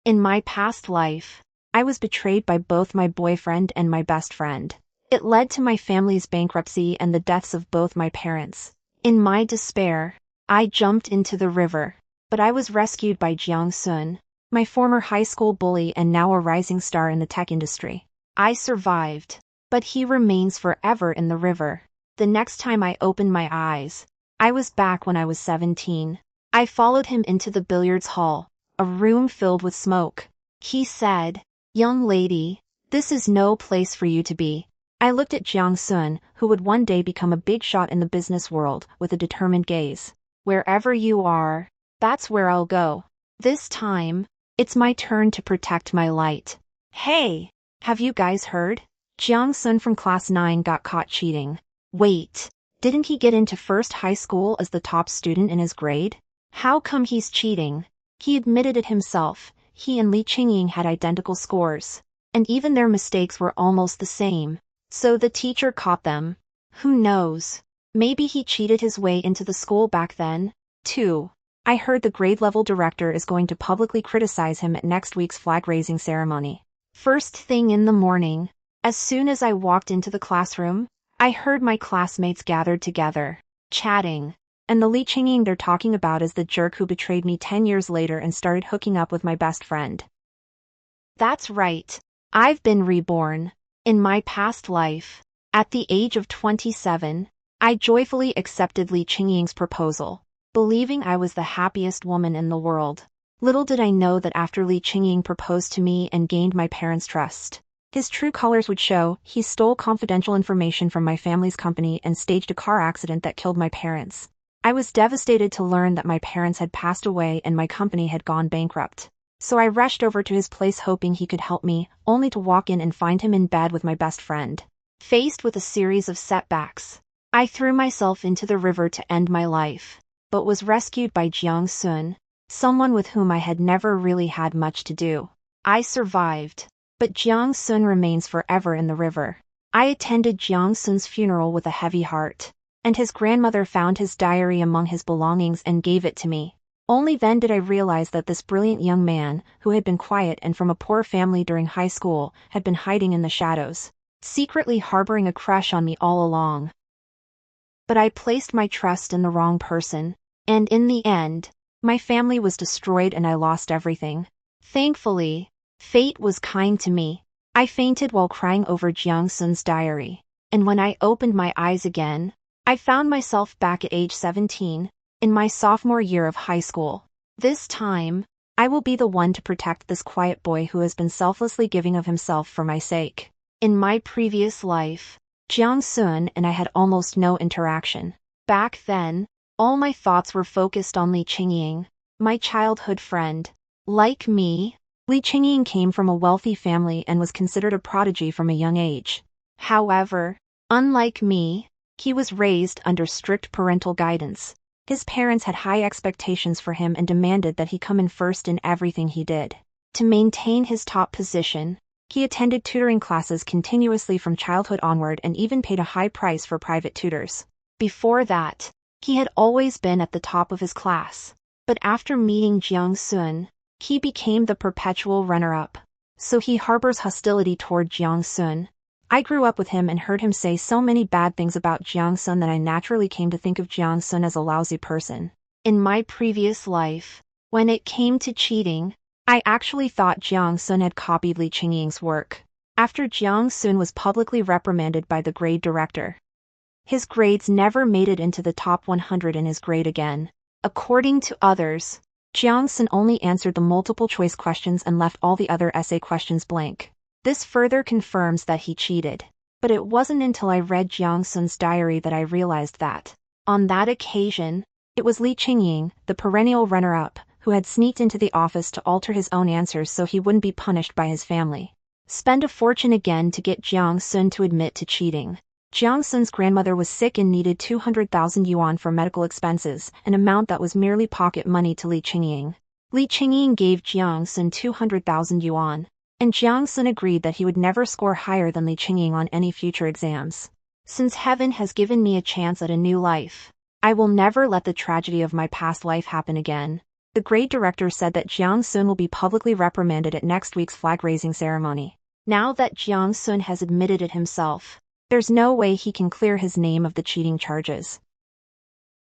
In my past life, I was betrayed by both my boyfriend and my best friend. It led to my family's bankruptcy and the deaths of both my parents. In my despair, I jumped into the river, but I was rescued by Jiang Xun, my former high school bully and now a rising star in the tech industry. I survived, but he remains forever in the river. The next time I opened my eyes, I was back when I was 17. I followed him into the billiards hall, a room filled with smoke. He said, "Young lady, this is no place for you to be." I looked at Jiang Xun, who would one day become a big shot in the business world, with a determined gaze. "Wherever you are, that's where I'll go. This time, it's my turn to protect my light." Hey, have you guys heard? Jiang Xun from class 9 got caught cheating. Wait, didn't he get into first high school as the top student in his grade? How come he's cheating? He admitted it himself. He and Li Qingying had identical scores, and even their mistakes were almost the same. So the teacher caught them. Who knows? Maybe he cheated his way into the school back then, too. I heard the grade level director is going to publicly criticize him at next week's flag-raising ceremony. First thing in the morning, as soon as I walked into the classroom, I heard my classmates gathered together, chatting. And the Li Qingying they're talking about is the jerk who betrayed me 10 years later and started hooking up with my best friend. That's right. I've been reborn. In my past life, at the age of 27, I joyfully accepted Li Qingying's proposal, believing I was the happiest woman in the world. Little did I know that after Li Qingying proposed to me and gained my parents' trust, his true colors would show. He stole confidential information from my family's company and staged a car accident that killed my parents. I was devastated to learn that my parents had passed away and my company had gone bankrupt. So I rushed over to his place hoping he could help me, only to walk in and find him in bed with my best friend. Faced with a series of setbacks, I threw myself into the river to end my life, but was rescued by Jiang Xun, someone with whom I had never really had much to do. I survived, but Jiang Xun remains forever in the river. I attended Jiang Xun's funeral with a heavy heart, and his grandmother found his diary among his belongings and gave it to me. Only then did I realize that this brilliant young man, who had been quiet and from a poor family during high school, had been hiding in the shadows, secretly harboring a crush on me all along. But I placed my trust in the wrong person, and in the end, my family was destroyed and I lost everything. Thankfully, fate was kind to me. I fainted while crying over Jiang Xun's diary, and when I opened my eyes again, I found myself back at age 17, in my sophomore year of high school. This time, I will be the one to protect this quiet boy who has been selflessly giving of himself for my sake. In my previous life, Jiang Xun and I had almost no interaction. Back then, all my thoughts were focused on Li Qingying, my childhood friend. Like me, Li Qingying came from a wealthy family and was considered a prodigy from a young age. However, unlike me, he was raised under strict parental guidance. His parents had high expectations for him and demanded that he come in first in everything he did. To maintain his top position, he attended tutoring classes continuously from childhood onward and even paid a high price for private tutors. Before that, he had always been at the top of his class. But after meeting Jiang Xun, he became the perpetual runner-up. So he harbors hostility toward Jiang Xun. I grew up with him and heard him say so many bad things about Jiang Xun that I naturally came to think of Jiang Xun as a lousy person. In my previous life, when it came to cheating, I actually thought Jiang Xun had copied Li Qingying's work. After Jiang Xun was publicly reprimanded by the grade director, his grades never made it into the top 100 in his grade again. According to others, Jiang Xun only answered the multiple choice questions and left all the other essay questions blank. This further confirms that he cheated. But it wasn't until I read Jiang Xun's diary that I realized that, on that occasion, it was Li Qingying, the perennial runner-up, who had sneaked into the office to alter his own answers so he wouldn't be punished by his family. Spend a fortune again to get Jiang Xun to admit to cheating. Jiang Xun's grandmother was sick and needed 200,000 yuan for medical expenses, an amount that was merely pocket money to Li Qingying. Li Qingying gave Jiang Xun 200,000 yuan. And Jiang Xun agreed that he would never score higher than Li Qingying on any future exams. Since heaven has given me a chance at a new life, I will never let the tragedy of my past life happen again. The grade director said that Jiang Xun will be publicly reprimanded at next week's flag-raising ceremony. Now that Jiang Xun has admitted it himself, there's no way he can clear his name of the cheating charges.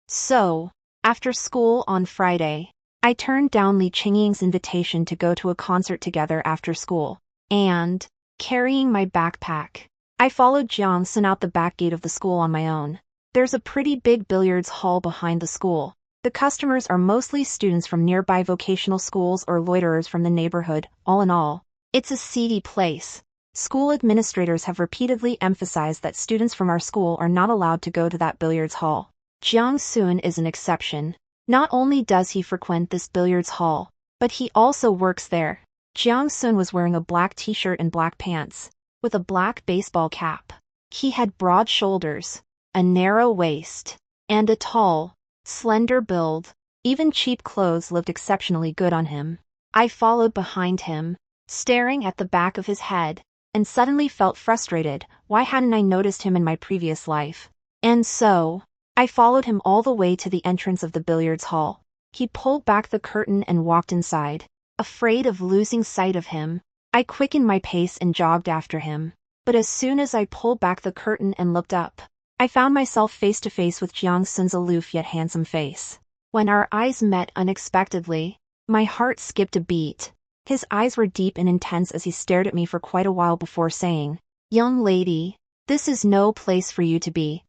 So, after school on Friday, I turned down Li Qingying's invitation to go to a concert together after school, and, carrying my backpack, I followed Jiang Xun out the back gate of the school on my own. There's a pretty big billiards hall behind the school. The customers are mostly students from nearby vocational schools or loiterers from the neighborhood. All in all, it's a seedy place. School administrators have repeatedly emphasized that students from our school are not allowed to go to that billiards hall. Jiang Xun is an exception. Not only does he frequent this billiards hall, but he also works there. Jiang Xun was wearing a black t-shirt and black pants, with a black baseball cap. He had broad shoulders, a narrow waist, and a tall, slender build. Even cheap clothes looked exceptionally good on him. I followed behind him, staring at the back of his head, and suddenly felt frustrated. Why hadn't I noticed him in my previous life? And so, I followed him all the way to the entrance of the billiards hall. He pulled back the curtain and walked inside. Afraid of losing sight of him, I quickened my pace and jogged after him. But as soon as I pulled back the curtain and looked up, I found myself face to face with Jiang Xun's aloof yet handsome face. When our eyes met unexpectedly, my heart skipped a beat. His eyes were deep and intense as he stared at me for quite a while before saying, "Young lady, this is no place for you to be."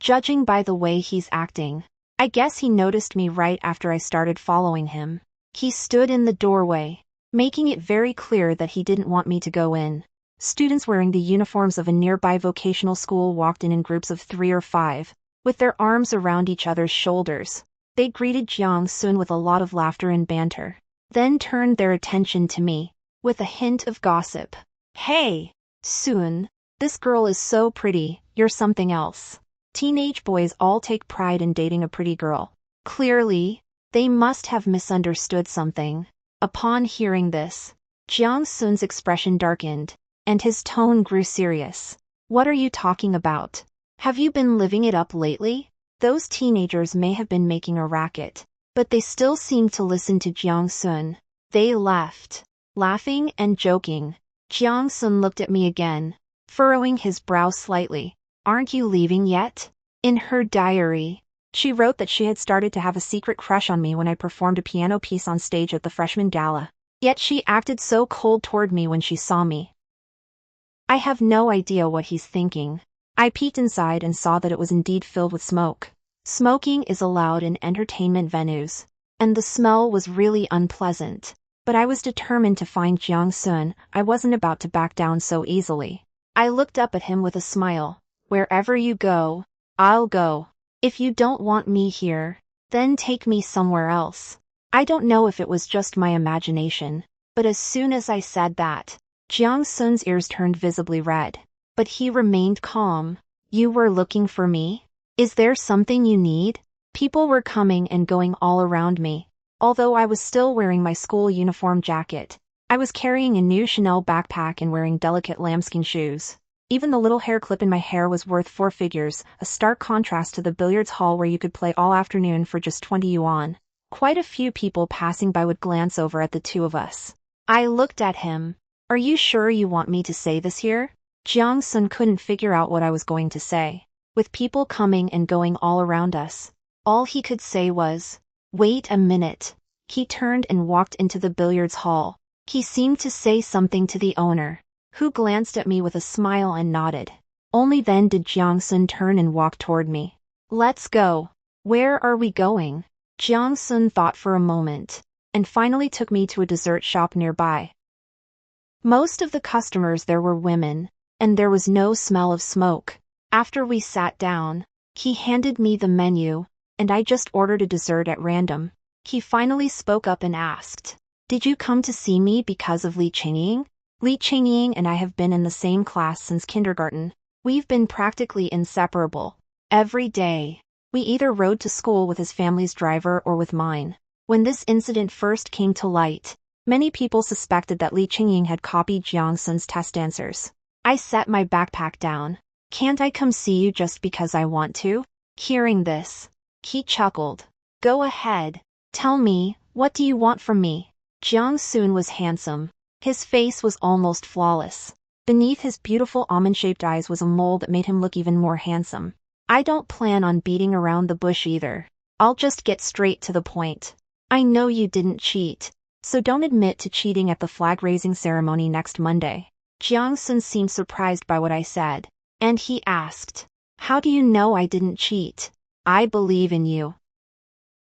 Judging by the way he's acting, I guess he noticed me right after I started following him. He stood in the doorway, making it very clear that he didn't want me to go in. Students wearing the uniforms of a nearby vocational school walked in groups of 3 or 5, with their arms around each other's shoulders. They greeted Jiang Xun with a lot of laughter and banter, then turned their attention to me, with a hint of gossip. "Hey, Xun, this girl is so pretty, you're something else." Teenage boys all take pride in dating a pretty girl. Clearly, they must have misunderstood something. Upon hearing this, Jiang Xun's expression darkened, and his tone grew serious. "What are you talking about? Have you been living it up lately?" Those teenagers may have been making a racket, but they still seemed to listen to Jiang Xun. They left, laughing and joking. Jiang Xun looked at me again, furrowing his brow slightly. "Aren't you leaving yet?" In her diary, she wrote that she had started to have a secret crush on me when I performed a piano piece on stage at the freshman gala. Yet she acted so cold toward me when she saw me. I have no idea what he's thinking. I peeked inside and saw that it was indeed filled with smoke. Smoking is allowed in entertainment venues, and the smell was really unpleasant. But I was determined to find Jiang Xun. I wasn't about to back down so easily. I looked up at him with a smile. "Wherever you go, I'll go. If you don't want me here, then take me somewhere else." I don't know if it was just my imagination, but as soon as I said that, Jiang Xun's ears turned visibly red. But he remained calm. "You were looking for me? Is there something you need?" People were coming and going all around me. Although I was still wearing my school uniform jacket, I was carrying a new Chanel backpack and wearing delicate lambskin shoes. Even the little hair clip in my hair was worth 4 figures, a stark contrast to the billiards hall where you could play all afternoon for just 20 yuan. Quite a few people passing by would glance over at the two of us. I looked at him. "Are you sure you want me to say this here?" Jiang Xun couldn't figure out what I was going to say. With people coming and going all around us, all he could say was, "Wait a minute." He turned and walked into the billiards hall. He seemed to say something to the owner, who glanced at me with a smile and nodded. Only then did Jiang Xun turn and walk toward me. "Let's go." "Where are we going?" Jiang Xun thought for a moment, and finally took me to a dessert shop nearby. Most of the customers there were women, and there was no smell of smoke. After we sat down, he handed me the menu, and I just ordered a dessert at random. He finally spoke up and asked, "Did you come to see me because of Li Qingying?" Li Qingying and I have been in the same class since kindergarten. We've been practically inseparable. Every day, we either rode to school with his family's driver or with mine. When this incident first came to light, many people suspected that Li Qingying had copied Jiang Xun's test answers. I set my backpack down. "Can't I come see you just because I want to?" Hearing this, he chuckled. "Go ahead. Tell me, what do you want from me? Jiang Xun was handsome. His face was almost flawless. Beneath his beautiful almond-shaped eyes was a mole that made him look even more handsome. I don't plan on beating around the bush either. I'll just get straight to the point. I know you didn't cheat, so don't admit to cheating at the flag-raising ceremony next Monday. Jiang Xun seemed surprised by what I said, and he asked, "How do you know I didn't cheat? I believe in you."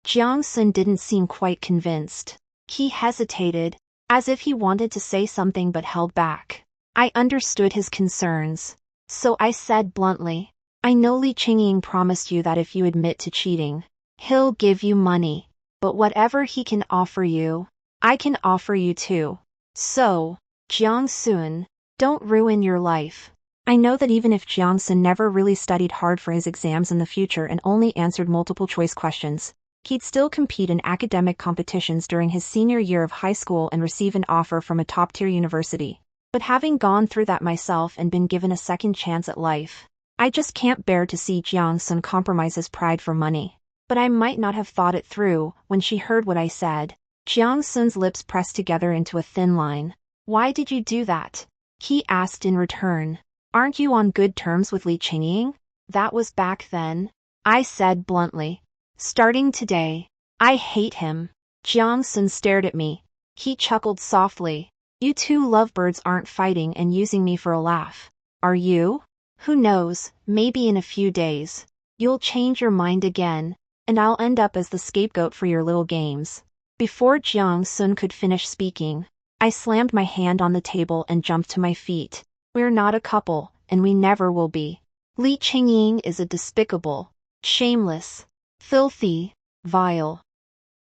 Jiang Xun didn't seem quite convinced. He hesitated, as if he wanted to say something but held back. I understood his concerns, so I said bluntly, "I know Li Qingying promised you that if you admit to cheating, he'll give you money, but whatever he can offer you, I can offer you too. So, Jiang Xun, don't ruin your life." I know that even if Jiang Xun never really studied hard for his exams in the future and only answered multiple choice questions, he'd still compete in academic competitions during his senior year of high school and receive an offer from a top-tier university. But having gone through that myself and been given a second chance at life, I just can't bear to see Jiang Xun compromise his pride for money. But I might not have thought it through when she heard what I said. Jiang Xun's lips pressed together into a thin line. "Why did you do that?" he asked in return. "Aren't you on good terms with Li Qingying?" "That was back then," I said bluntly. "Starting today, I hate him." Jiang Xun stared at me. He chuckled softly. "You two lovebirds aren't fighting and using me for a laugh, are you? Who knows, maybe in a few days, you'll change your mind again, and I'll end up as the scapegoat for your little games." Before Jiang Xun could finish speaking, I slammed my hand on the table and jumped to my feet. "We're not a couple, and we never will be. Li Qingying is a despicable, shameless, filthy, vile,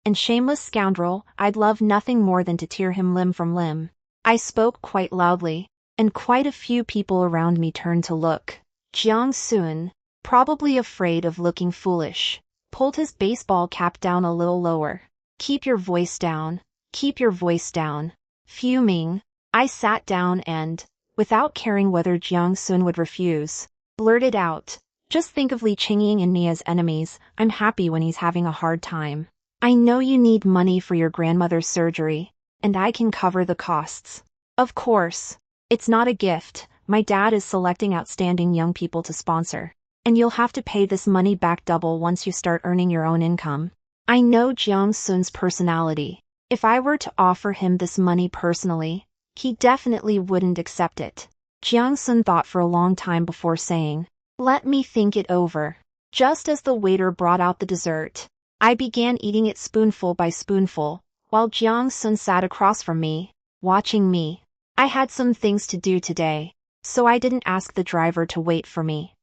and shameless scoundrel. I'd love nothing more than to tear him limb from limb." I spoke quite loudly, and quite a few people around me turned to look. Jiang Xun, probably afraid of looking foolish, pulled his baseball cap down a little lower. "Keep your voice down. Keep your voice down." Fuming, I sat down and, without caring whether Jiang Xun would refuse, blurted out, "Just think of Li Qingying and me as enemies. I'm happy when he's having a hard time. I know you need money for your grandmother's surgery, and I can cover the costs. Of course, it's not a gift. My dad is selecting outstanding young people to sponsor, and you'll have to pay this money back double once you start earning your own income." I know Jiang Xun's personality. If I were to offer him this money personally, he definitely wouldn't accept it. Jiang Xun thought for a long time before saying, "Let me think it over." Just as the waiter brought out the dessert, I began eating it spoonful by spoonful, while Jiang Xun sat across from me, watching me. I had some things to do today, so I didn't ask the driver to wait for me.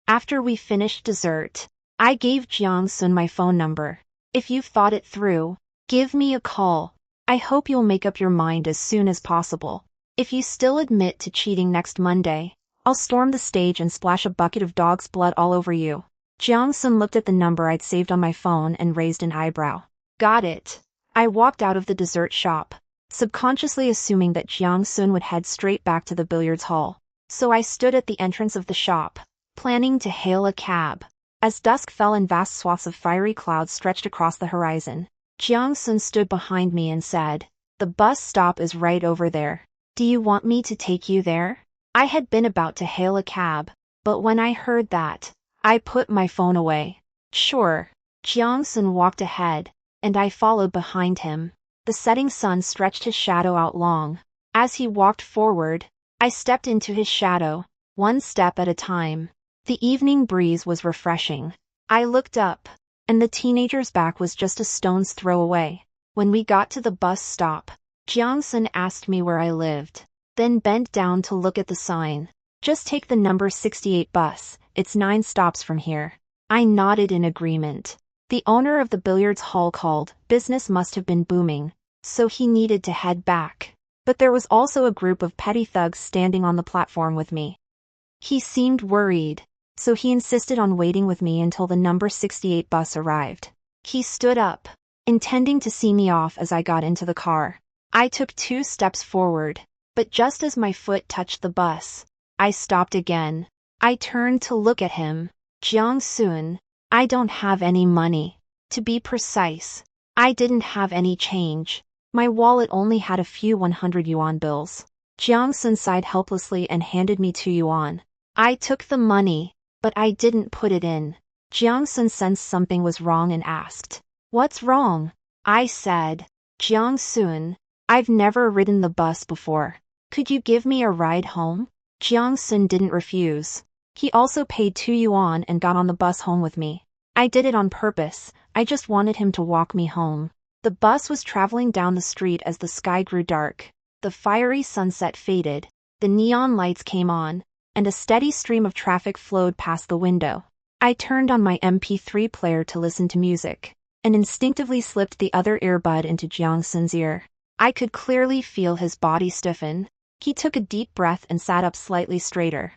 After we finished dessert, I gave Jiang Xun my phone number. "If you've thought it through, give me a call. I hope you'll make up your mind as soon as possible. If you still admit to cheating next Monday, I'll storm the stage and splash a bucket of dog's blood all over you." Jiang Xun looked at the number I'd saved on my phone and raised an eyebrow. "Got it." I walked out of the dessert shop, subconsciously assuming that Jiang Xun would head straight back to the billiards hall. So I stood at the entrance of the shop, planning to hail a cab. As dusk fell and vast swaths of fiery clouds stretched across the horizon, Jiang Xun stood behind me and said, "The bus stop is right over there. Do you want me to take you there?" I had been about to hail a cab, but when I heard that, I put my phone away. "Sure." Jiang Xun walked ahead, and I followed behind him. The setting sun stretched his shadow out long. As he walked forward, I stepped into his shadow, one step at a time. The evening breeze was refreshing. I looked up, and the teenager's back was just a stone's throw away. When we got to the bus stop, Jiang Xun asked me where I lived, then bent down to look at the sign. "Just take the number 68 bus, it's 9 stops from here." I nodded in agreement. The owner of the billiards hall called. Business must have been booming, so he needed to head back. But there was also a group of petty thugs standing on the platform with me. He seemed worried, so he insisted on waiting with me until the number 68 bus arrived. He stood up, intending to see me off as I got into the car. I took 2 steps forward, but just as my foot touched the bus, I stopped again. I turned to look at him. "Jiang Xun, I don't have any money. To be precise, I didn't have any change. My wallet only had a few 100 yuan bills. Jiang Xun sighed helplessly and handed me 2 yuan. I took the money, but I didn't put it in. Jiang Xun sensed something was wrong and asked, "What's wrong?" I said, "Jiang Xun, I've never ridden the bus before. Could you give me a ride home?" Jiang Xun didn't refuse. He also paid 2 yuan and got on the bus home with me. I did it on purpose, I just wanted him to walk me home. The bus was traveling down the street as the sky grew dark. The fiery sunset faded, the neon lights came on, and a steady stream of traffic flowed past the window. I turned on my MP3 player to listen to music, and instinctively slipped the other earbud into Jiang Xun's ear. I could clearly feel his body stiffen. He took a deep breath and sat up slightly straighter.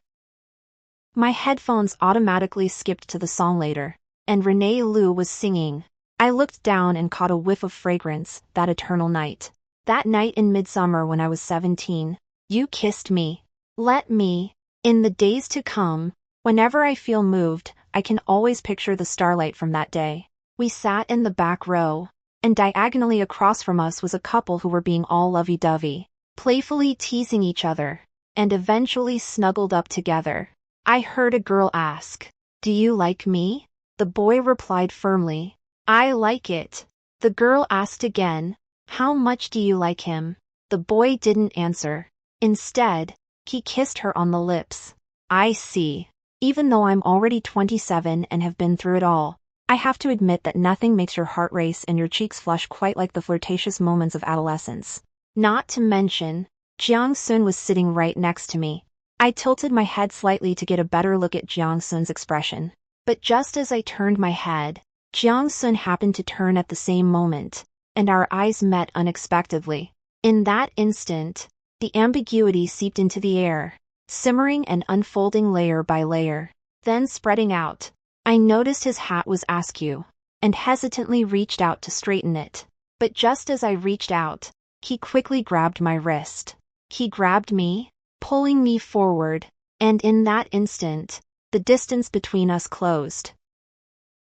My headphones automatically skipped to the song later, and Renee Liu was singing. I looked down and caught a whiff of fragrance, That Eternal Night. That night in midsummer when I was 17, you kissed me. Let me. In the days to come, whenever I feel moved, I can always picture the starlight from that day. We sat in the back row, and diagonally across from us was a couple who were being all lovey-dovey, playfully teasing each other, and eventually snuggled up together. I heard a girl ask, "Do you like me?" The boy replied firmly, "I like it." The girl asked again, "How much do you like him?" The boy didn't answer. Instead, he kissed her on the lips. I see. Even though I'm already 27 and have been through it all, I have to admit that nothing makes your heart race and your cheeks flush quite like the flirtatious moments of adolescence. Not to mention, Jiang Xun was sitting right next to me. I tilted my head slightly to get a better look at Jiang Xun's expression. But just as I turned my head, Jiang Xun happened to turn at the same moment, and our eyes met unexpectedly. In that instant, the ambiguity seeped into the air, simmering and unfolding layer by layer, then spreading out. I noticed his hat was askew, and hesitantly reached out to straighten it. But just as I reached out, he quickly grabbed my wrist. He grabbed me, pulling me forward, and in that instant, the distance between us closed.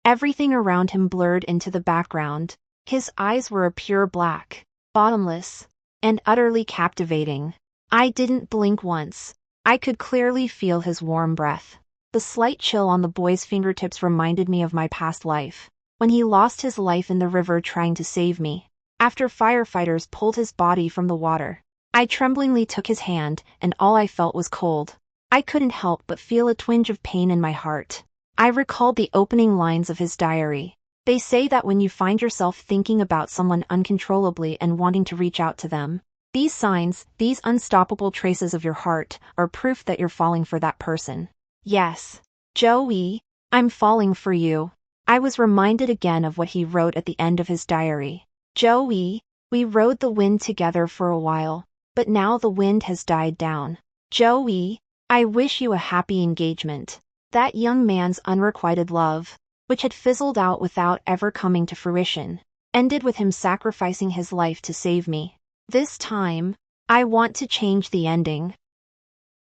Everything around him blurred into the background. His eyes were a pure black, bottomless, and utterly captivating. I didn't blink once. I could clearly feel his warm breath. The slight chill on the boy's fingertips reminded me of my past life, when he lost his life in the river trying to save me, after firefighters pulled his body from the water. I tremblingly took his hand, and all I felt was cold. I couldn't help but feel a twinge of pain in my heart. I recalled the opening lines of his diary. They say that when you find yourself thinking about someone uncontrollably and wanting to reach out to them, these signs, these unstoppable traces of your heart, are proof that you're falling for that person. Yes, Joey, I'm falling for you. I was reminded again of what he wrote at the end of his diary. Joey, we rode the wind together for a while, but now the wind has died down. Joey, I wish you a happy engagement. That young man's unrequited love, which had fizzled out without ever coming to fruition, ended with him sacrificing his life to save me. This time, I want to change the ending.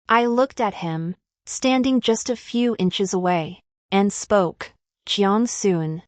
I looked at him, standing just a few inches away, and spoke. Jiang Xun.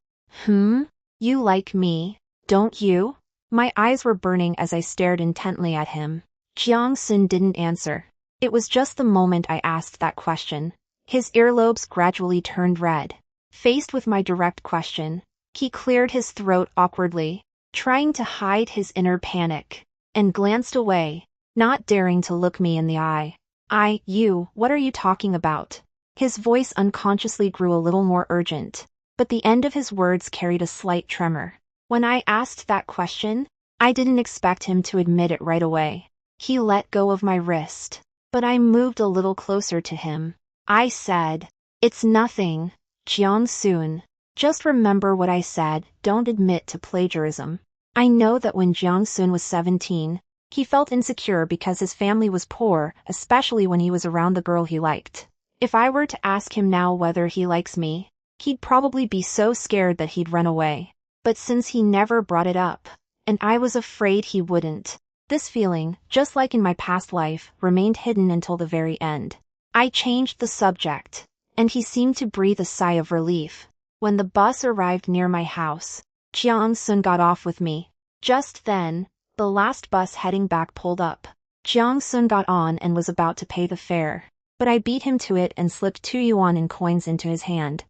You like me, don't you? My eyes were burning as I stared intently at him. Jiang Xun didn't answer. It was just the moment I asked that question. His earlobes gradually turned red. Faced with my direct question, he cleared his throat awkwardly, trying to hide his inner panic, and glanced away, not daring to look me in the eye. What are you talking about? His voice unconsciously grew a little more urgent, but the end of his words carried a slight tremor. When I asked that question, I didn't expect him to admit it right away. He let go of my wrist, but I moved a little closer to him. I said, "It's nothing, Jiang Xun. Just remember what I said, don't admit to plagiarism." I know that when Jiang Xun was 17, he felt insecure because his family was poor, especially when he was around the girl he liked. If I were to ask him now whether he likes me, he'd probably be so scared that he'd run away. But since he never brought it up, and I was afraid he wouldn't, this feeling, just like in my past life, remained hidden until the very end. I changed the subject, and he seemed to breathe a sigh of relief. When the bus arrived near my house, Jiang Xun got off with me. Just then, the last bus heading back pulled up. Jiang Xun got on and was about to pay the fare, but I beat him to it and slipped 2 yuan in coins into his hand.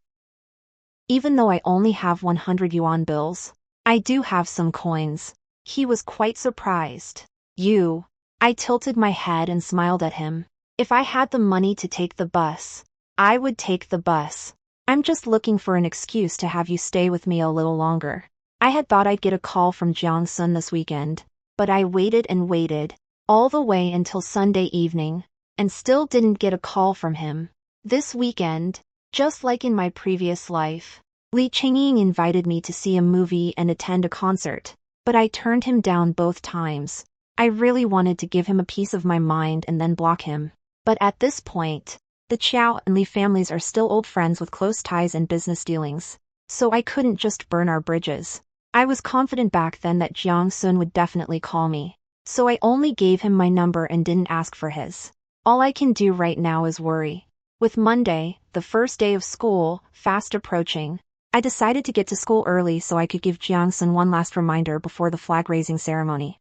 Even though I only have 100 yuan bills, I do have some coins. He was quite surprised. You. I tilted my head and smiled at him. If I had the money to take the bus, I would take the bus. I'm just looking for an excuse to have you stay with me a little longer. I had thought I'd get a call from Jiang Xun this weekend, but I waited and waited, all the way until Sunday evening, and still didn't get a call from him. This weekend, just like in my previous life, Li Qingying invited me to see a movie and attend a concert, but I turned him down both times. I really wanted to give him a piece of my mind and then block him. But at this point, the Qiao and Li families are still old friends with close ties and business dealings, so I couldn't just burn our bridges. I was confident back then that Jiang Xun would definitely call me, so I only gave him my number and didn't ask for his. All I can do right now is worry. With Monday, the first day of school, fast approaching, I decided to get to school early so I could give Jiang Xun one last reminder before the flag-raising ceremony.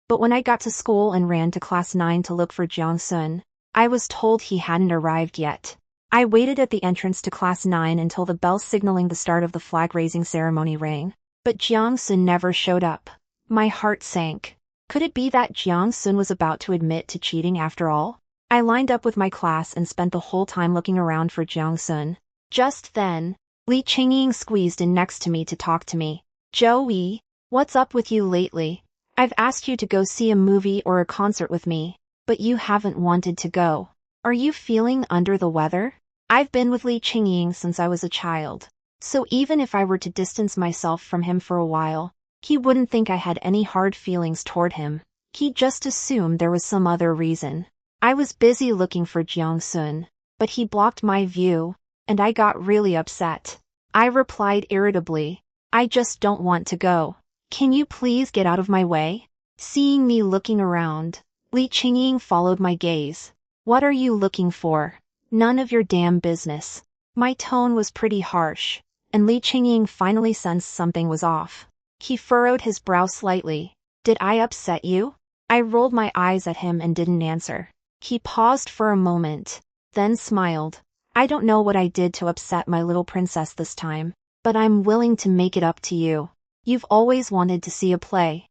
But when I got to school and ran to class 9 to look for Jiang Xun, I was told he hadn't arrived yet. I waited at the entrance to class 9 until the bell signaling the start of the flag-raising ceremony rang, but Jiang Xun never showed up. My heart sank. Could it be that Jiang Xun was about to admit to cheating after all? I lined up with my class and spent the whole time looking around for Jiang Xun. Just then, Li Qingying squeezed in next to me to talk to me. Joey, what's up with you lately? I've asked you to go see a movie or a concert with me, but you haven't wanted to go. Are you feeling under the weather? I've been with Li Qingying since I was a child, so even if I were to distance myself from him for a while, he wouldn't think I had any hard feelings toward him. He'd just assume there was some other reason. I was busy looking for Jiang Xun, but he blocked my view, and I got really upset. I replied irritably, I just don't want to go. Can you please get out of my way? Seeing me looking around, Li Qingying followed my gaze. What are you looking for? None of your damn business. My tone was pretty harsh, and Li Qingying finally sensed something was off. He furrowed his brow slightly. Did I upset you? I rolled my eyes at him and didn't answer. He paused for a moment, then smiled. I don't know what I did to upset my little princess this time, but I'm willing to make it up to you. You've always wanted to see a play,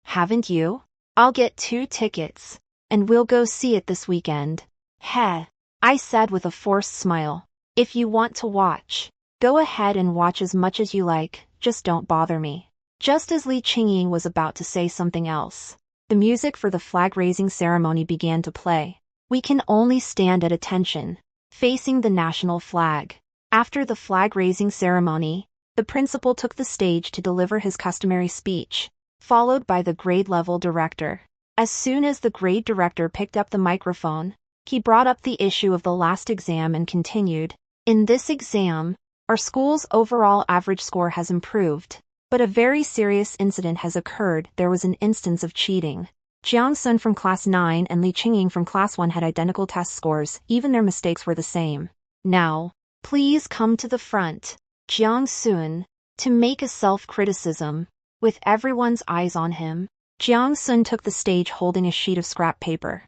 haven't you? I'll get 2 tickets, and we'll go see it this weekend. Heh, I said with a forced smile. If you want to watch, go ahead and watch as much as you like, just don't bother me. Just as Li Qingying was about to say something else, the music for the flag-raising ceremony began to play. We can only stand at attention, facing the national flag. After the flag-raising ceremony, the principal took the stage to deliver his customary speech, followed by the grade-level director. As soon as the grade director picked up the microphone, he brought up the issue of the last exam and continued. In this exam, our school's overall average score has improved, but a very serious incident has occurred. There was an instance of cheating. Jiang Xun from class 9 and Li Qingying from class 1 had identical test scores, even their mistakes were the same. Now, please come to the front, Jiang Xun, to make a self-criticism. With everyone's eyes on him, Jiang Xun took the stage holding a sheet of scrap paper.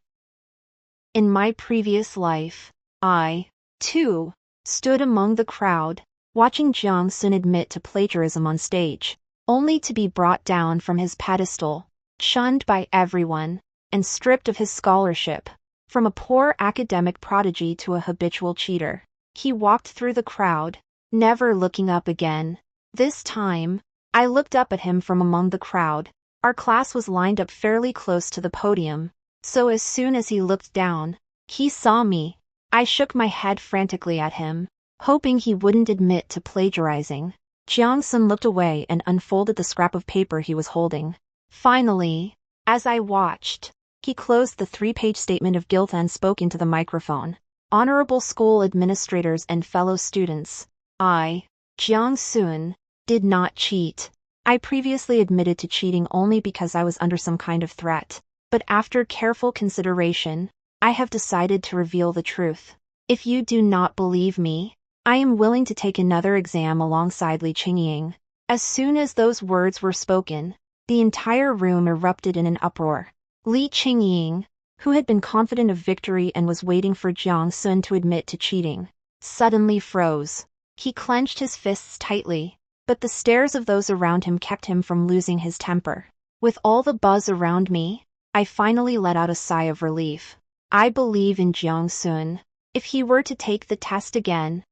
In my previous life, I, too, stood among the crowd, watching Jiang Xun admit to plagiarism on stage, only to be brought down from his pedestal, shunned by everyone, and stripped of his scholarship. From a poor academic prodigy to a habitual cheater, he walked through the crowd, never looking up again. This time, I looked up at him from among the crowd. Our class was lined up fairly close to the podium, so as soon as he looked down, he saw me. I shook my head frantically at him, hoping he wouldn't admit to plagiarizing. Jiang Xun looked away and unfolded the scrap of paper he was holding. Finally, as I watched, he closed the 3-page statement of guilt and spoke into the microphone. Honorable school administrators and fellow students, I, Jiang Xun, did not cheat. I previously admitted to cheating only because I was under some kind of threat, but after careful consideration, I have decided to reveal the truth. If you do not believe me, I am willing to take another exam alongside Li Qingying. As soon as those words were spoken, the entire room erupted in an uproar. Li Qingying, who had been confident of victory and was waiting for Jiang Xun to admit to cheating, suddenly froze. He clenched his fists tightly, but the stares of those around him kept him from losing his temper. With all the buzz around me, I finally let out a sigh of relief. I believe in Jiang Xun. If he were to take the test again,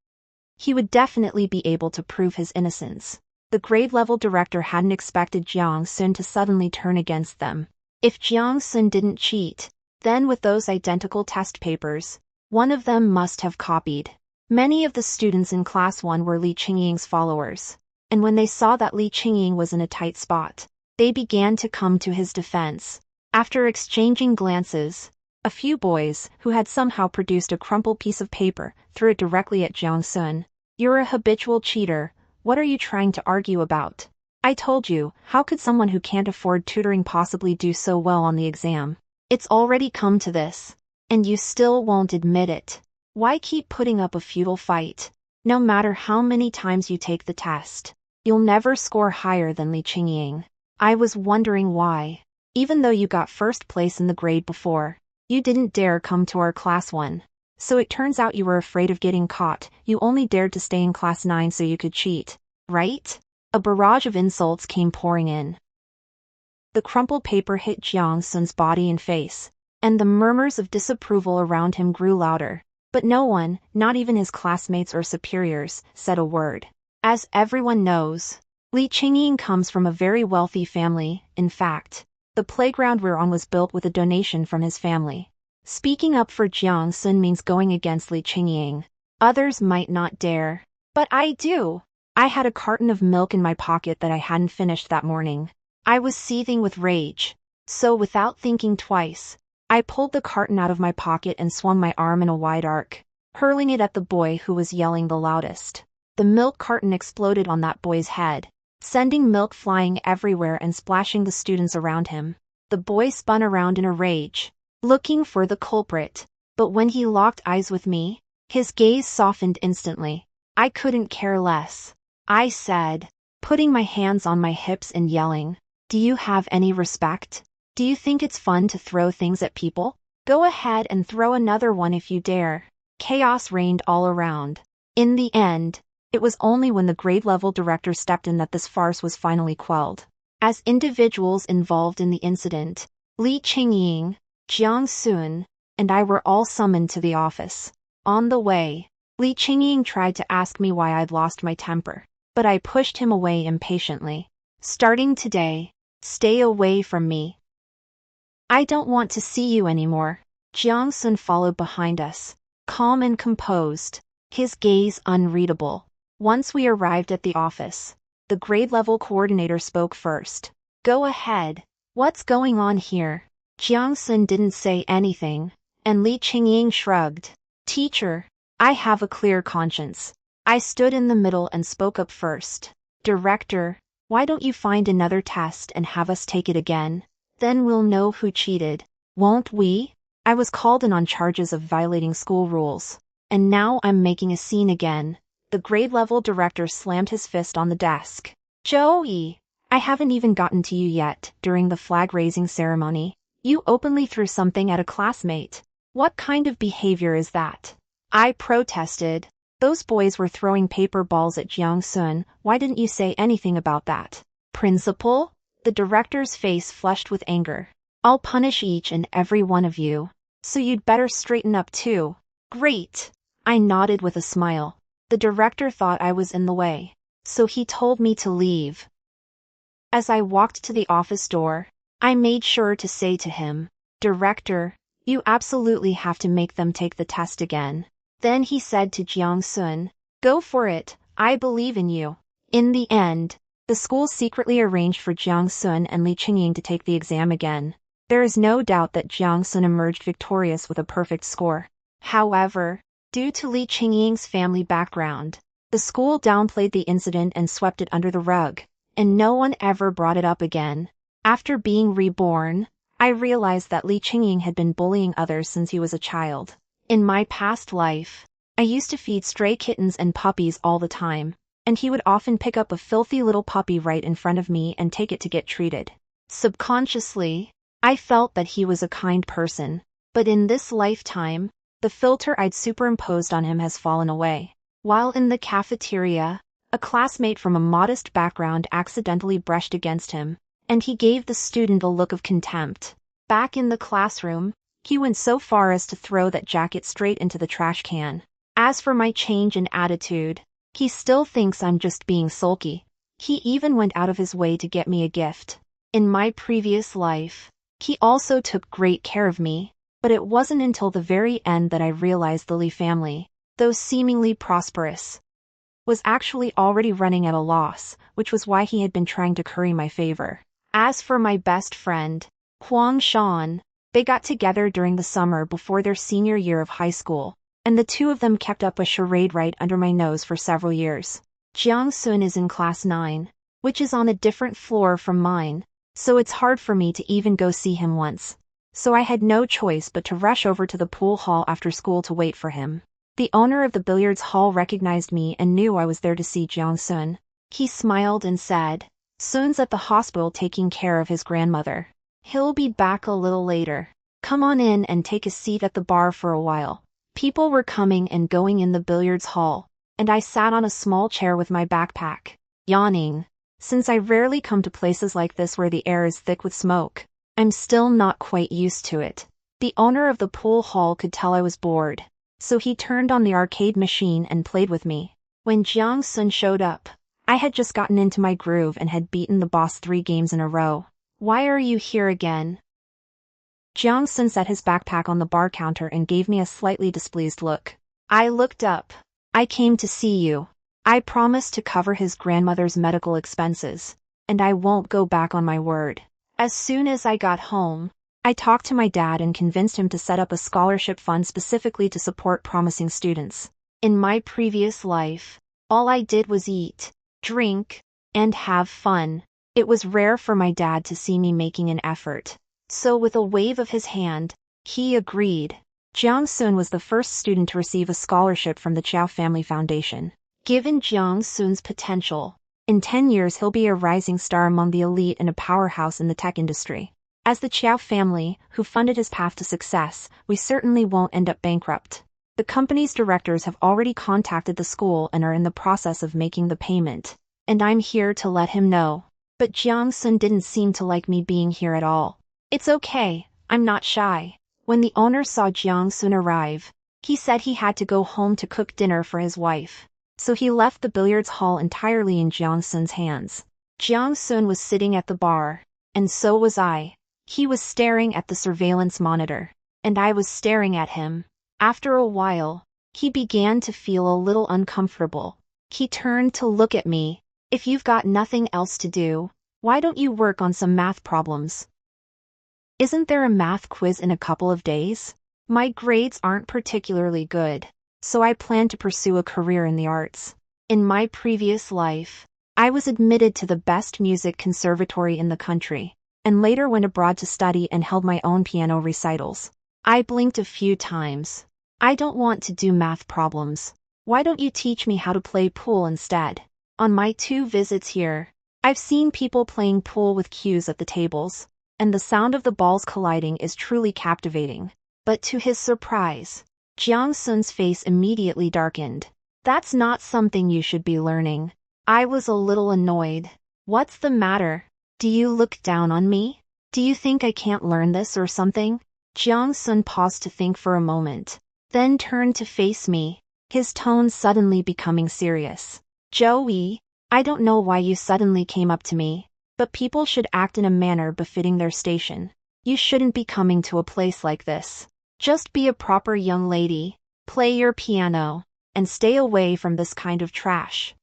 he would definitely be able to prove his innocence. The grade-level director hadn't expected Jiang Xun to suddenly turn against them. If Jiang Xun didn't cheat, then with those identical test papers, one of them must have copied. Many of the students in Class 1 were Li Qingying's followers, and when they saw that Li Qingying was in a tight spot, they began to come to his defense. After exchanging glances, a few boys, who had somehow produced a crumpled piece of paper, threw it directly at Jiang Xun. "You're a habitual cheater. What are you trying to argue about? I told you, how could someone who can't afford tutoring possibly do so well on the exam? It's already come to this, and you still won't admit it. Why keep putting up a futile fight? No matter how many times you take the test, you'll never score higher than Li Qingying. I was wondering why, even though you got first place in the grade before, you didn't dare come to our Class 1. So it turns out you were afraid of getting caught. You only dared to stay in Class 9 so you could cheat, right?" A barrage of insults came pouring in. The crumpled paper hit Jiang Xun's body and face, and the murmurs of disapproval around him grew louder. But no one, not even his classmates or superiors, said a word. As everyone knows, Li Qingying comes from a very wealthy family. In fact, the playground we're on was built with a donation from his family. Speaking up for Jiang Xun means going against Li Qingying. Others might not dare, but I do. I had a carton of milk in my pocket that I hadn't finished that morning. I was seething with rage, so without thinking twice, I pulled the carton out of my pocket and swung my arm in a wide arc, hurling it at the boy who was yelling the loudest. The milk carton exploded on that boy's head, sending milk flying everywhere and splashing the students around him. The boy spun around in a rage, looking for the culprit, but when he locked eyes with me, his gaze softened instantly. "I couldn't care less," I said, putting my hands on my hips and yelling. "Do you have any respect? Do you think it's fun to throw things at people? Go ahead and throw another one if you dare." Chaos reigned all around. In the end, it was only when the grade-level director stepped in that this farce was finally quelled. As individuals involved in the incident, Li Qingying, Jiang Xun, and I were all summoned to the office. On the way, Li Qingying tried to ask me why I'd lost my temper, but I pushed him away impatiently. "Starting today, stay away from me. I don't want to see you anymore." Jiang Xun followed behind us, calm and composed, his gaze unreadable. Once we arrived at the office, the grade-level coordinator spoke first. "Go ahead. What's going on here?" Jiang Xun didn't say anything, and Li Qingying shrugged. "Teacher, I have a clear conscience." I stood in the middle and spoke up first. "Director, why don't you find another test and have us take it again? Then we'll know who cheated, won't we?" I was called in on charges of violating school rules, and now I'm making a scene again. The grade-level director slammed his fist on the desk. "Joey, I haven't even gotten to you yet. During the flag-raising ceremony, you openly threw something at a classmate. What kind of behavior is that?" I protested. "Those boys were throwing paper balls at Jiang Xun. Why didn't you say anything about that?" "Principal?" The director's face flushed with anger. "I'll punish each and every one of you, so you'd better straighten up too." "Great." I nodded with a smile. The director thought I was in the way, so he told me to leave. As I walked to the office door, I made sure to say to him, "Director, you absolutely have to make them take the test again." Then he said to Jiang Xun, "Go for it, I believe in you." In the end, the school secretly arranged for Jiang Xun and Li Qingying to take the exam again. There is no doubt that Jiang Xun emerged victorious with a perfect score. However, due to Li Qingying's family background, the school downplayed the incident and swept it under the rug, and no one ever brought it up again. After being reborn, I realized that Li Qingying had been bullying others since he was a child. In my past life, I used to feed stray kittens and puppies all the time, and he would often pick up a filthy little puppy right in front of me and take it to get treated. Subconsciously, I felt that he was a kind person, but in this lifetime, the filter I'd superimposed on him has fallen away. While in the cafeteria, a classmate from a modest background accidentally brushed against him, and he gave the student a look of contempt. Back in the classroom, he went so far as to throw that jacket straight into the trash can. As for my change in attitude, he still thinks I'm just being sulky. He even went out of his way to get me a gift. In my previous life, he also took great care of me, but it wasn't until the very end that I realized the Lee family, though seemingly prosperous, was actually already running at a loss, which was why he had been trying to curry my favor. As for my best friend, Huang Shan, they got together during the summer before their senior year of high school, and the two of them kept up a charade right under my nose for several years. Jiang Xun is in class 9, which is on a different floor from mine, so it's hard for me to even go see him once. So I had no choice but to rush over to the pool hall after school to wait for him. The owner of the billiards hall recognized me and knew I was there to see Jiang Xun. He smiled and said, "Sun's at the hospital taking care of his grandmother. He'll be back a little later. Come on in and take a seat at the bar for a while." People were coming and going in the billiards hall, and I sat on a small chair with my backpack, yawning. Since I rarely come to places like this where the air is thick with smoke, I'm still not quite used to it. The owner of the pool hall could tell I was bored, so he turned on the arcade machine and played with me. When Jiang Xun showed up, I had just gotten into my groove and had beaten the boss 3 games in a row. "Why are you here again?" Jiang Xun set his backpack on the bar counter and gave me a slightly displeased look. I looked up. "I came to see you. I promised to cover his grandmother's medical expenses, and I won't go back on my word." As soon as I got home, I talked to my dad and convinced him to set up a scholarship fund specifically to support promising students. In my previous life, all I did was eat, drink, and have fun. It was rare for my dad to see me making an effort. So with a wave of his hand, he agreed. Jiang Xun was the first student to receive a scholarship from the Chow Family Foundation. Given Jiang Xun's potential, in 10 years he'll be a rising star among the elite and a powerhouse in the tech industry. As the Chow family, who funded his path to success, we certainly won't end up bankrupt. The company's directors have already contacted the school and are in the process of making the payment, and I'm here to let him know. But Jiang Xun didn't seem to like me being here at all. "It's okay, I'm not shy." When the owner saw Jiang Xun arrive, he said he had to go home to cook dinner for his wife. So he left the billiards hall entirely in Jiang Xun's hands. Jiang Xun was sitting at the bar, and so was I. He was staring at the surveillance monitor, and I was staring at him. After a while, he began to feel a little uncomfortable. He turned to look at me. "If you've got nothing else to do, why don't you work on some math problems? Isn't there a math quiz in a couple of days?" My grades aren't particularly good, so I plan to pursue a career in the arts. In my previous life, I was admitted to the best music conservatory in the country, and later went abroad to study and held my own piano recitals. I blinked a few times. "I don't want to do math problems. Why don't you teach me how to play pool instead?" On my 2 visits here, I've seen people playing pool with cues at the tables, and the sound of the balls colliding is truly captivating. But to his surprise, Jiang Xun's face immediately darkened. "That's not something you should be learning." I was a little annoyed. "What's the matter? Do you look down on me? Do you think I can't learn this or something?" Jiang Xun paused to think for a moment, then turned to face me, his tone suddenly becoming serious. "Joey, I don't know why you suddenly came up to me, but people should act in a manner befitting their station. You shouldn't be coming to a place like this. Just be a proper young lady, play your piano, and stay away from this kind of trash."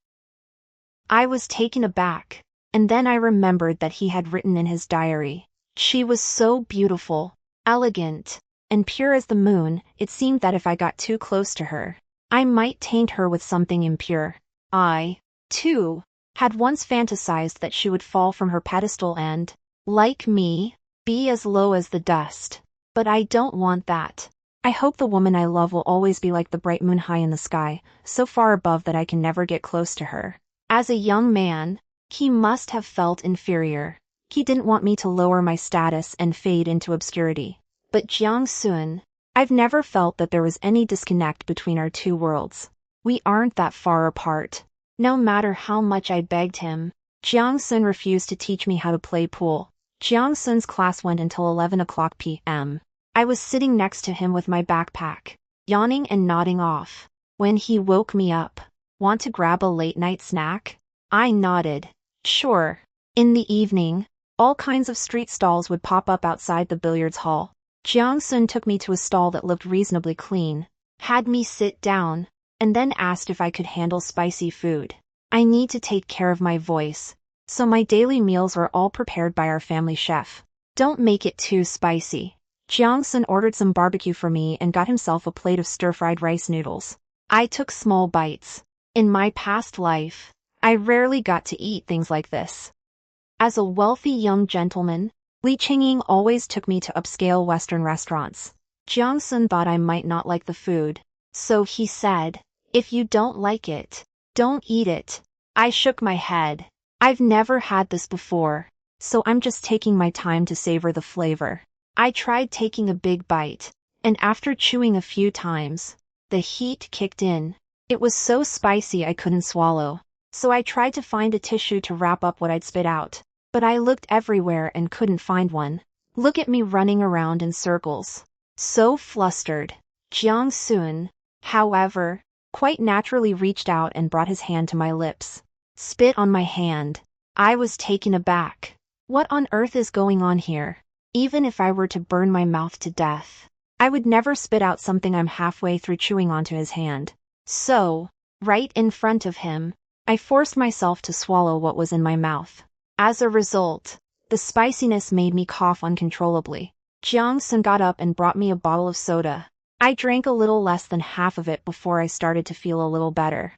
I was taken aback, and then I remembered that he had written in his diary, "She was so beautiful, elegant, and pure as the moon. It seemed that if I got too close to her, I might taint her with something impure." I, too, had once fantasized that she would fall from her pedestal and, like me, be as low as the dust. But I don't want that. I hope the woman I love will always be like the bright moon high in the sky, so far above that I can never get close to her. As a young man, he must have felt inferior. He didn't want me to lower my status and fade into obscurity. But Jiang Xun, I've never felt that there was any disconnect between our two worlds. We aren't that far apart. No matter how much I begged him, Jiang Xun refused to teach me how to play pool. Jiang Xun's class went until 11 o'clock p.m. I was sitting next to him with my backpack, yawning and nodding off, when he woke me up. Want to grab a late-night snack? I nodded. Sure. In the evening, all kinds of street stalls would pop up outside the billiards hall. Jiang Xun took me to a stall that looked reasonably clean, had me sit down, and then asked if I could handle spicy food. I need to take care of my voice, so my daily meals are all prepared by our family chef. Don't make it too spicy. Jiang Xun ordered some barbecue for me and got himself a plate of stir-fried rice noodles. I took small bites. In my past life, I rarely got to eat things like this. As a wealthy young gentleman, Li Qingying always took me to upscale Western restaurants. Jiang Xun thought I might not like the food, so he said, "If you don't like it, don't eat it." I shook my head. I've never had this before, so I'm just taking my time to savor the flavor. I tried taking a big bite, and after chewing a few times, the heat kicked in. It was so spicy I couldn't swallow, so I tried to find a tissue to wrap up what I'd spit out, but I looked everywhere and couldn't find one. Look at me running around in circles. So flustered. Jiang Xun, however, quite naturally reached out and brought his hand to my lips. Spit on my hand. I was taken aback. What on earth is going on here? Even if I were to burn my mouth to death, I would never spit out something I'm halfway through chewing onto his hand. So, right in front of him, I forced myself to swallow what was in my mouth. As a result, the spiciness made me cough uncontrollably. Jiang Xun got up and brought me a bottle of soda. I drank a little less than half of it before I started to feel a little better.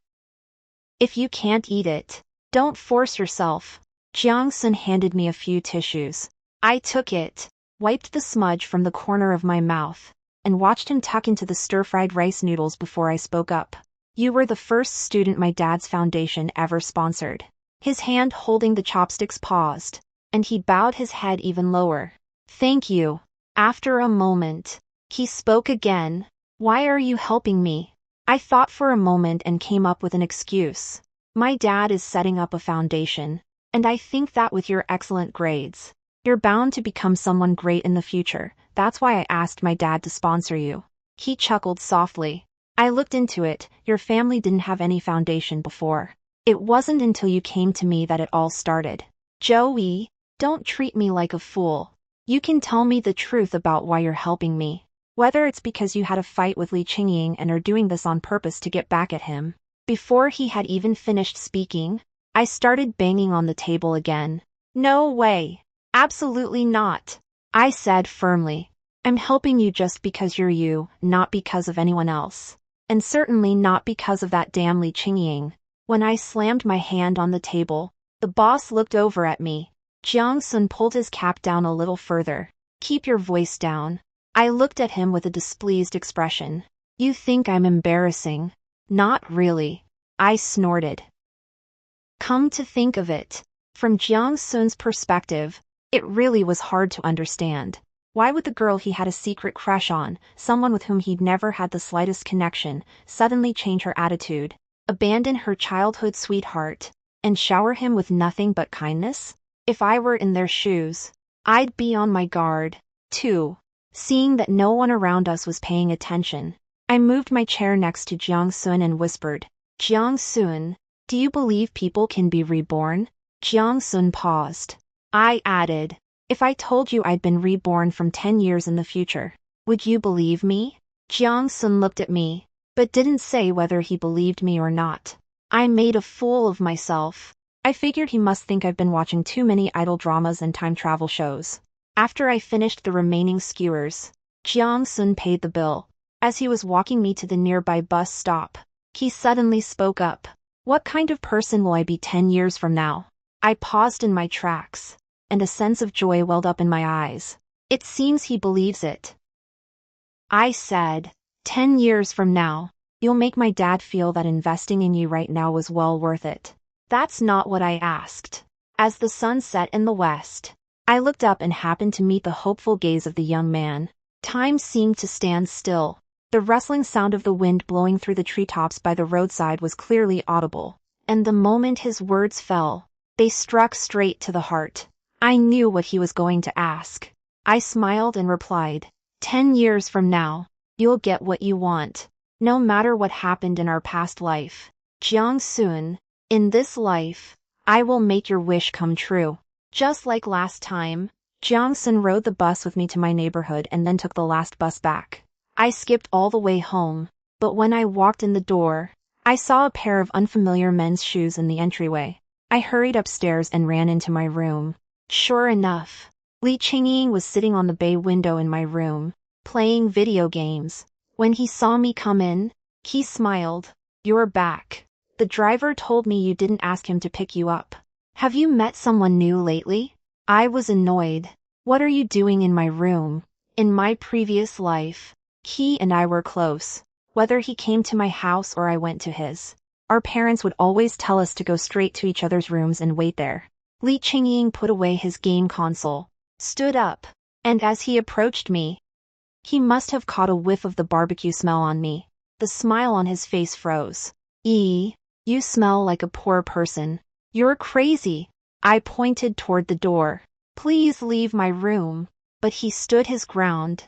If you can't eat it, don't force yourself. Jiang Xun handed me a few tissues. I took it, wiped the smudge from the corner of my mouth, and watched him tuck into the stir-fried rice noodles before I spoke up. You were the first student my dad's foundation ever sponsored. His hand holding the chopsticks paused, and he bowed his head even lower. Thank you. After a moment, he spoke again. Why are you helping me? I thought for a moment and came up with an excuse. My dad is setting up a foundation, and I think that with your excellent grades, you're bound to become someone great in the future. That's why I asked my dad to sponsor you. He chuckled softly. I looked into it. Your family didn't have any foundation before. It wasn't until you came to me that it all started. Joey, don't treat me like a fool. You can tell me the truth about why you're helping me. Whether it's because you had a fight with Li Qingying and are doing this on purpose to get back at him. Before he had even finished speaking, I started banging on the table again. No way. Absolutely not. I said firmly. I'm helping you just because you're you, not because of anyone else. And certainly not because of that damn Li Qingying. When I slammed my hand on the table, the boss looked over at me. Jiang Xun pulled his cap down a little further. Keep your voice down. I looked at him with a displeased expression. You think I'm embarrassing? Not really. I snorted. Come to think of it, from Jiang Xun's perspective, it really was hard to understand. Why would the girl he had a secret crush on, someone with whom he'd never had the slightest connection, suddenly change her attitude, abandon her childhood sweetheart, and shower him with nothing but kindness? If I were in their shoes, I'd be on my guard, too. Seeing that no one around us was paying attention, I moved my chair next to Jiang Xun and whispered, Jiang Xun, do you believe people can be reborn? Jiang Xun paused. I added, if I told you I'd been reborn from 10 years in the future, would you believe me? Jiang Xun looked at me, but didn't say whether he believed me or not. I made a fool of myself. I figured he must think I've been watching too many idol dramas and time travel shows. After I finished the remaining skewers, Jiang Xun paid the bill. As he was walking me to the nearby bus stop, he suddenly spoke up. What kind of person will I be 10 years from now? I paused in my tracks, and a sense of joy welled up in my eyes. It seems he believes it. I said, 10 years from now, you'll make my dad feel that investing in you right now was well worth it. That's not what I asked. As the sun set in the west, I looked up and happened to meet the hopeful gaze of the young man. Time seemed to stand still. The rustling sound of the wind blowing through the treetops by the roadside was clearly audible. And the moment his words fell, they struck straight to the heart. I knew what he was going to ask. I smiled and replied, 10 years from now, you'll get what you want. No matter what happened in our past life. Jiang Xun, in this life, I will make your wish come true. Just like last time, Jiang Xun rode the bus with me to my neighborhood and then took the last bus back. I skipped all the way home, but when I walked in the door, I saw a pair of unfamiliar men's shoes in the entryway. I hurried upstairs and ran into my room. Sure enough, Li Qingying was sitting on the bay window in my room, playing video games. When he saw me come in, he smiled. You're back. The driver told me you didn't ask him to pick you up. Have you met someone new lately? I was annoyed. What are you doing in my room? In my previous life, he and I were close. Whether he came to my house or I went to his, our parents would always tell us to go straight to each other's rooms and wait there. Li Qingying put away his game console, stood up, and as he approached me, he must have caught a whiff of the barbecue smell on me. The smile on his face froze. You smell like a poor person. You're crazy. I pointed toward the door. Please leave my room. But he stood his ground.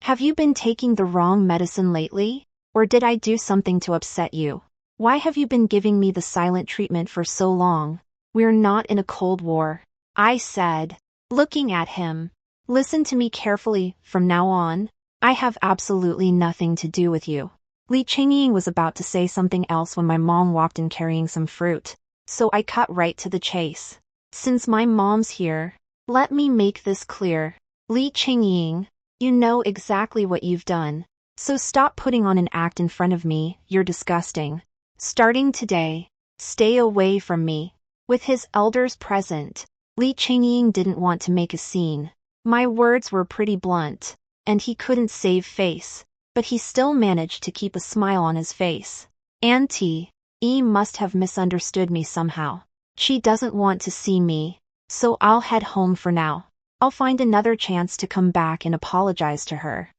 Have you been taking the wrong medicine lately? Or did I do something to upset you? Why have you been giving me the silent treatment for so long? We're not in a cold war, I said, looking at him. Listen to me carefully, from now on, I have absolutely nothing to do with you. Li Qingying was about to say something else when my mom walked in carrying some fruit, so I cut right to the chase. Since my mom's here, let me make this clear. Li Qingying, you know exactly what you've done, so stop putting on an act in front of me. You're disgusting. Starting today, stay away from me. With his elders present, Li Qingying didn't want to make a scene. My words were pretty blunt, and he couldn't save face, but he still managed to keep a smile on his face. Auntie E must have misunderstood me somehow. She doesn't want to see me, so I'll head home for now. I'll find another chance to come back and apologize to her.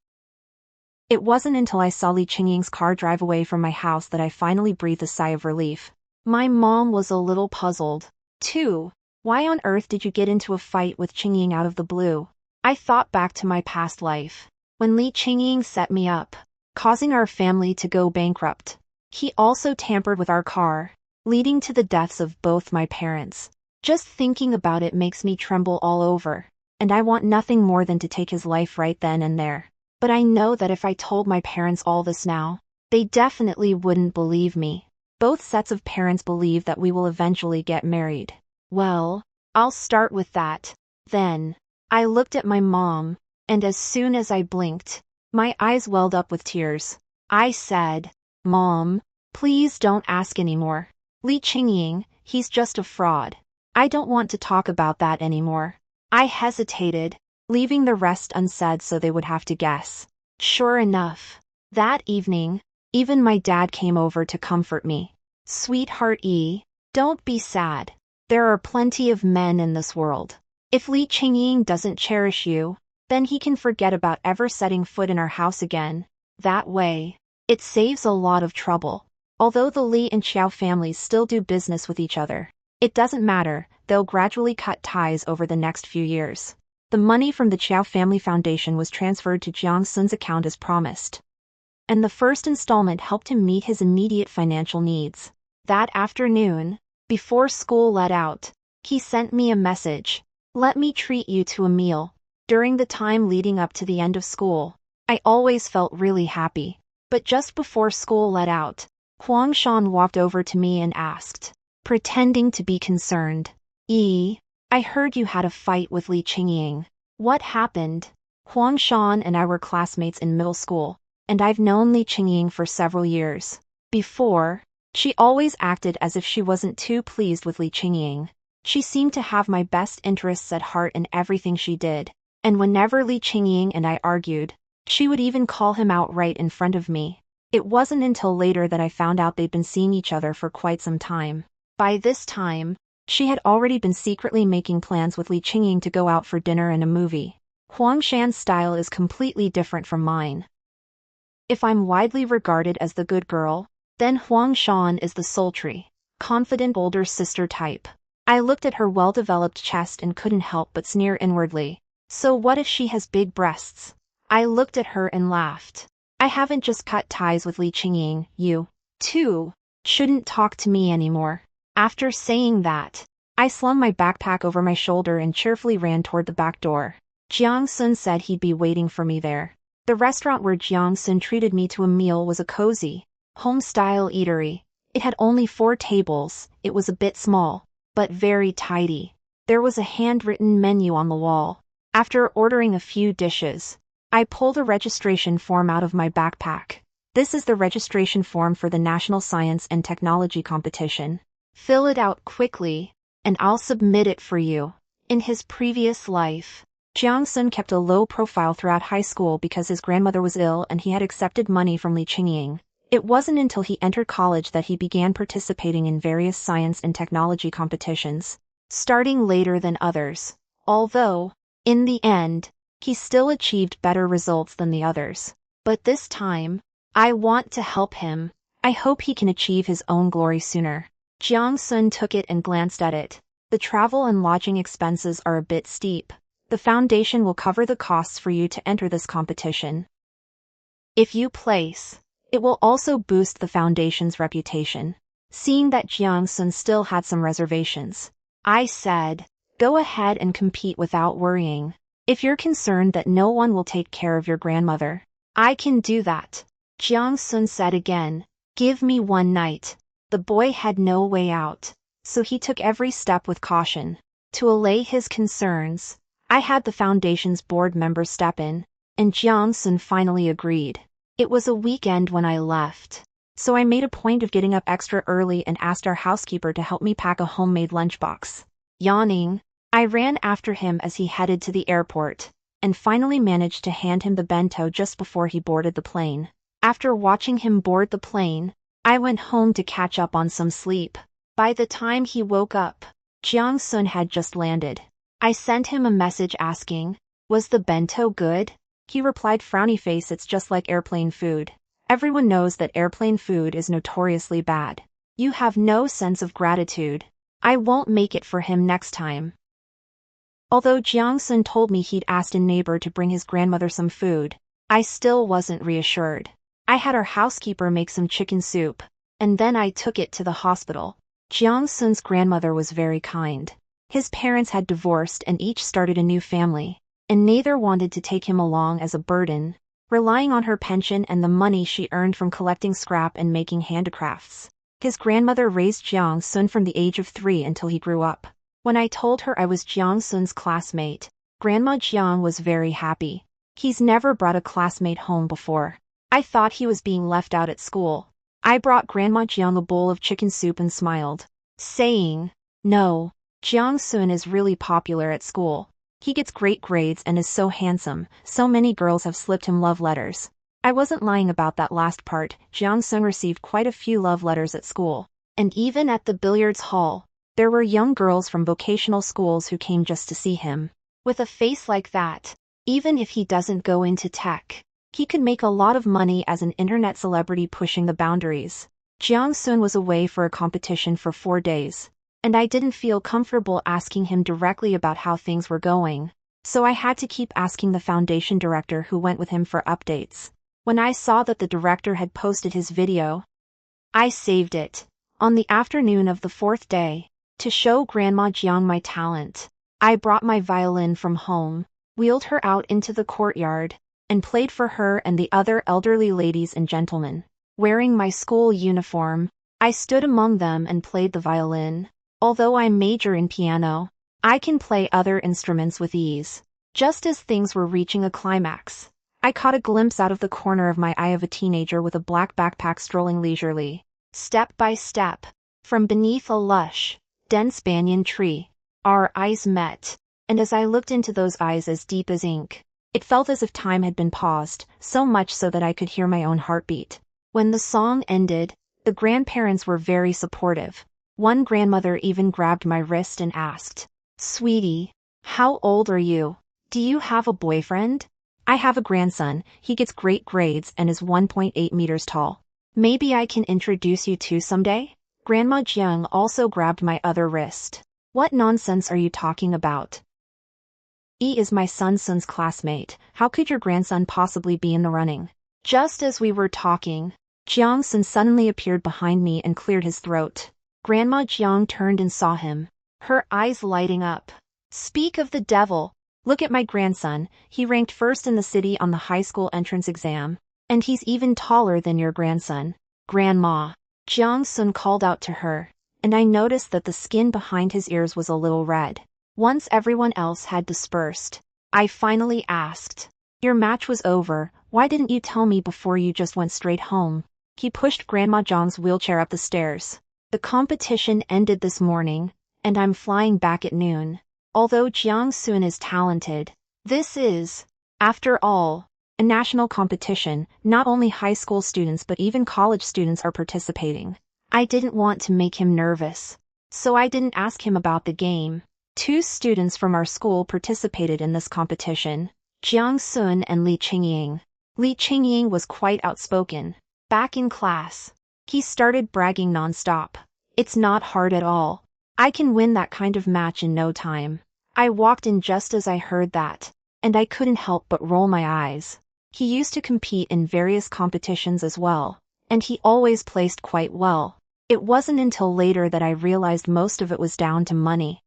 It wasn't until I saw Li Qingying's car drive away from my house that I finally breathed a sigh of relief. My mom was a little puzzled, too. Why on earth did you get into a fight with Qingying out of the blue? I thought back to my past life, when Li Qingying set me up, causing our family to go bankrupt. He also tampered with our car, leading to the deaths of both my parents. Just thinking about it makes me tremble all over, and I want nothing more than to take his life right then and there. But I know that if I told my parents all this now, they definitely wouldn't believe me. Both sets of parents believe that we will eventually get married. Well, I'll start with that. Then, I looked at my mom, and as soon as I blinked, my eyes welled up with tears. I said, Mom, please don't ask anymore. Li Qingying, he's just a fraud. I don't want to talk about that anymore. I hesitated, leaving the rest unsaid so they would have to guess. Sure enough, that evening, even my dad came over to comfort me. Sweetheart E, don't be sad. There are plenty of men in this world. If Li Qingying doesn't cherish you, then he can forget about ever setting foot in our house again. That way, it saves a lot of trouble. Although the Li and Xiao families still do business with each other, it doesn't matter, they'll gradually cut ties over the next few years. The money from the Xiao Family Foundation was transferred to Jiang Xun's account as promised, and the first installment helped him meet his immediate financial needs. That afternoon, before school let out, he sent me a message. Let me treat you to a meal. During the time leading up to the end of school, I always felt really happy. But just before school let out, Huang Shan walked over to me and asked, pretending to be concerned, I heard you had a fight with Li Qingying. What happened? Huang Shan and I were classmates in middle school, and I've known Li Qingying for several years. Before, she always acted as if she wasn't too pleased with Li Qingying. She seemed to have my best interests at heart in everything she did, and whenever Li Qingying and I argued, She would even call him out right in front of me. It wasn't until later that I found out they'd been seeing each other for quite some time. By this time, she had already been secretly making plans with Li Qingying to go out for dinner and a movie. Huang Shan's style is completely different from mine. If I'm widely regarded as the good girl, then Huang Shan is the sultry, confident older sister type. I looked at her well-developed chest and couldn't help but sneer inwardly. So what if she has big breasts? I looked at her and laughed. I haven't just cut ties with Li Qingying, you, too, shouldn't talk to me anymore. After saying that, I slung my backpack over my shoulder and cheerfully ran toward the back door. Jiang Xun said he'd be waiting for me there. The restaurant where Jiang Xun treated me to a meal was a cozy, home-style eatery. It had only 4 tables, it was a bit small, but very tidy. There was a handwritten menu on the wall. After ordering a few dishes, I pulled a registration form out of my backpack. This is the registration form for the National Science and Technology Competition. Fill it out quickly, and I'll submit it for you. In his previous life, Jiang Xun kept a low profile throughout high school because his grandmother was ill and he had accepted money from Li Qingying. It wasn't until he entered college that he began participating in various science and technology competitions, starting later than others. Although, in the end, he still achieved better results than the others. But this time, I want to help him. I hope he can achieve his own glory sooner. Jiang Xun took it and glanced at it. The travel and lodging expenses are a bit steep. The foundation will cover the costs for you to enter this competition. If you place, it will also boost the foundation's reputation. Seeing that Jiang Xun still had some reservations, I said, go ahead and compete without worrying. If you're concerned that no one will take care of your grandmother, I can do that. Jiang Xun said again, give me one night. The boy had no way out, so he took every step with caution. To allay his concerns, I had the foundation's board members step in, and Jiang Xun finally agreed. It was a weekend when I left, so I made a point of getting up extra early and asked our housekeeper to help me pack a homemade lunchbox. Yawning, I ran after him as he headed to the airport, and finally managed to hand him the bento just before he boarded the plane. After watching him board the plane, I went home to catch up on some sleep. By the time he woke up, Jiang Xun had just landed. I sent him a message asking, was the bento good? He replied frowny face, it's just like airplane food. Everyone knows that airplane food is notoriously bad. You have no sense of gratitude. I won't make it for him next time. Although Jiang Xun told me he'd asked a neighbor to bring his grandmother some food, I still wasn't reassured. I had our housekeeper make some chicken soup, and then I took it to the hospital. Jiang Xun's grandmother was very kind. His parents had divorced and each started a new family, and neither wanted to take him along as a burden, relying on her pension and the money she earned from collecting scrap and making handicrafts. His grandmother raised Jiang Xun from the age of 3 until he grew up. When I told her I was Jiang Xun's classmate, Grandma Jiang was very happy. He's never brought a classmate home before. I thought he was being left out at school. I brought Grandma Jiang a bowl of chicken soup and smiled, saying, no, Jiang Xun is really popular at school. He gets great grades and is so handsome, so many girls have slipped him love letters. I wasn't lying about that last part. Jiang Xun received quite a few love letters at school. And even at the billiards hall, there were young girls from vocational schools who came just to see him. With a face like that, even if he doesn't go into tech, he could make a lot of money as an internet celebrity pushing the boundaries. Jiang Xun was away for a competition for 4 days, and I didn't feel comfortable asking him directly about how things were going, so I had to keep asking the foundation director who went with him for updates. When I saw that the director had posted his video, I saved it. On the afternoon of the 4th day, to show Grandma Jiang my talent, I brought my violin from home, wheeled her out into the courtyard, and played for her and the other elderly ladies and gentlemen. Wearing my school uniform, I stood among them and played the violin. Although I major in piano, I can play other instruments with ease. Just as things were reaching a climax, I caught a glimpse out of the corner of my eye of a teenager with a black backpack strolling leisurely, step by step, from beneath a lush, dense banyan tree. Our eyes met, and as I looked into those eyes as deep as ink, It felt as if time had been paused, so much so that I could hear my own heartbeat. When the song ended, the grandparents were very supportive. One grandmother even grabbed my wrist and asked, "Sweetie, how old are you? Do you have a boyfriend?" "I have a grandson, he gets great grades and is 1.8 meters tall. Maybe I can introduce you to someday?" Grandma Jiang also grabbed my other wrist. "What nonsense are you talking about? He is my son's classmate. How could your grandson possibly be in the running?" Just as we were talking, Jiang Xun suddenly appeared behind me and cleared his throat. Grandma Jiang turned and saw him, her eyes lighting up. "Speak of the devil! Look at my grandson, he ranked first in the city on the high school entrance exam. And he's even taller than your grandson." "Grandma," Jiang Xun called out to her, and I noticed that the skin behind his ears was a little red. Once everyone else had dispersed, I finally asked, "Your match was over, why didn't you tell me before you just went straight home?" He pushed Grandma Jiang's wheelchair up the stairs. "The competition ended this morning, and I'm flying back at noon. Although Jiang Xun is talented, this is, after all, a national competition. Not only high school students but even college students are participating." I didn't want to make him nervous, so I didn't ask him about the game. 2 students from our school participated in this competition, Jiang Xun and Li Qingying. Li Qingying was quite outspoken. Back in class, he started bragging non-stop. "It's not hard at all. I can win that kind of match in no time." I walked in just as I heard that, and I couldn't help but roll my eyes. He used to compete in various competitions as well, and he always placed quite well. It wasn't until later that I realized most of it was down to money,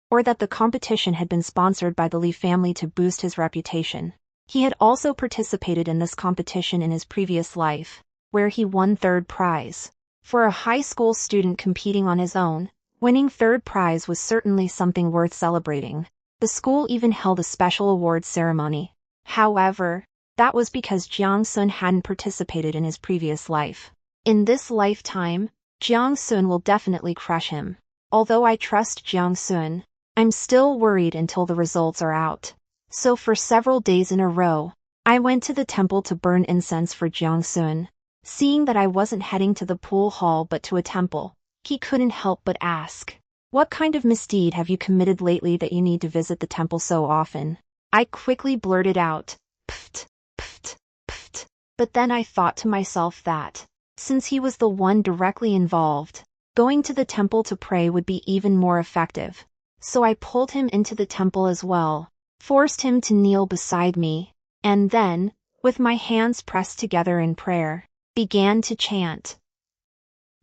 or that the competition had been sponsored by the Li family to boost his reputation. He had also participated in this competition in his previous life, where he won 3rd prize. For a high school student competing on his own, winning 3rd prize was certainly something worth celebrating. The school even held a special awards ceremony. However, that was because Jiang Xun hadn't participated in his previous life. In this lifetime, Jiang Xun will definitely crush him. Although I trust Jiang Xun, I'm still worried until the results are out. So for several days in a row, I went to the temple to burn incense for Jiang Xun. Seeing that I wasn't heading to the pool hall but to a temple, he couldn't help but ask, "What kind of misdeed have you committed lately that you need to visit the temple so often?" I quickly blurted out, "Pft, pft, pft." But then I thought to myself that, since he was the one directly involved, going to the temple to pray would be even more effective. So I pulled him into the temple as well, forced him to kneel beside me, and then, with my hands pressed together in prayer, began to chant.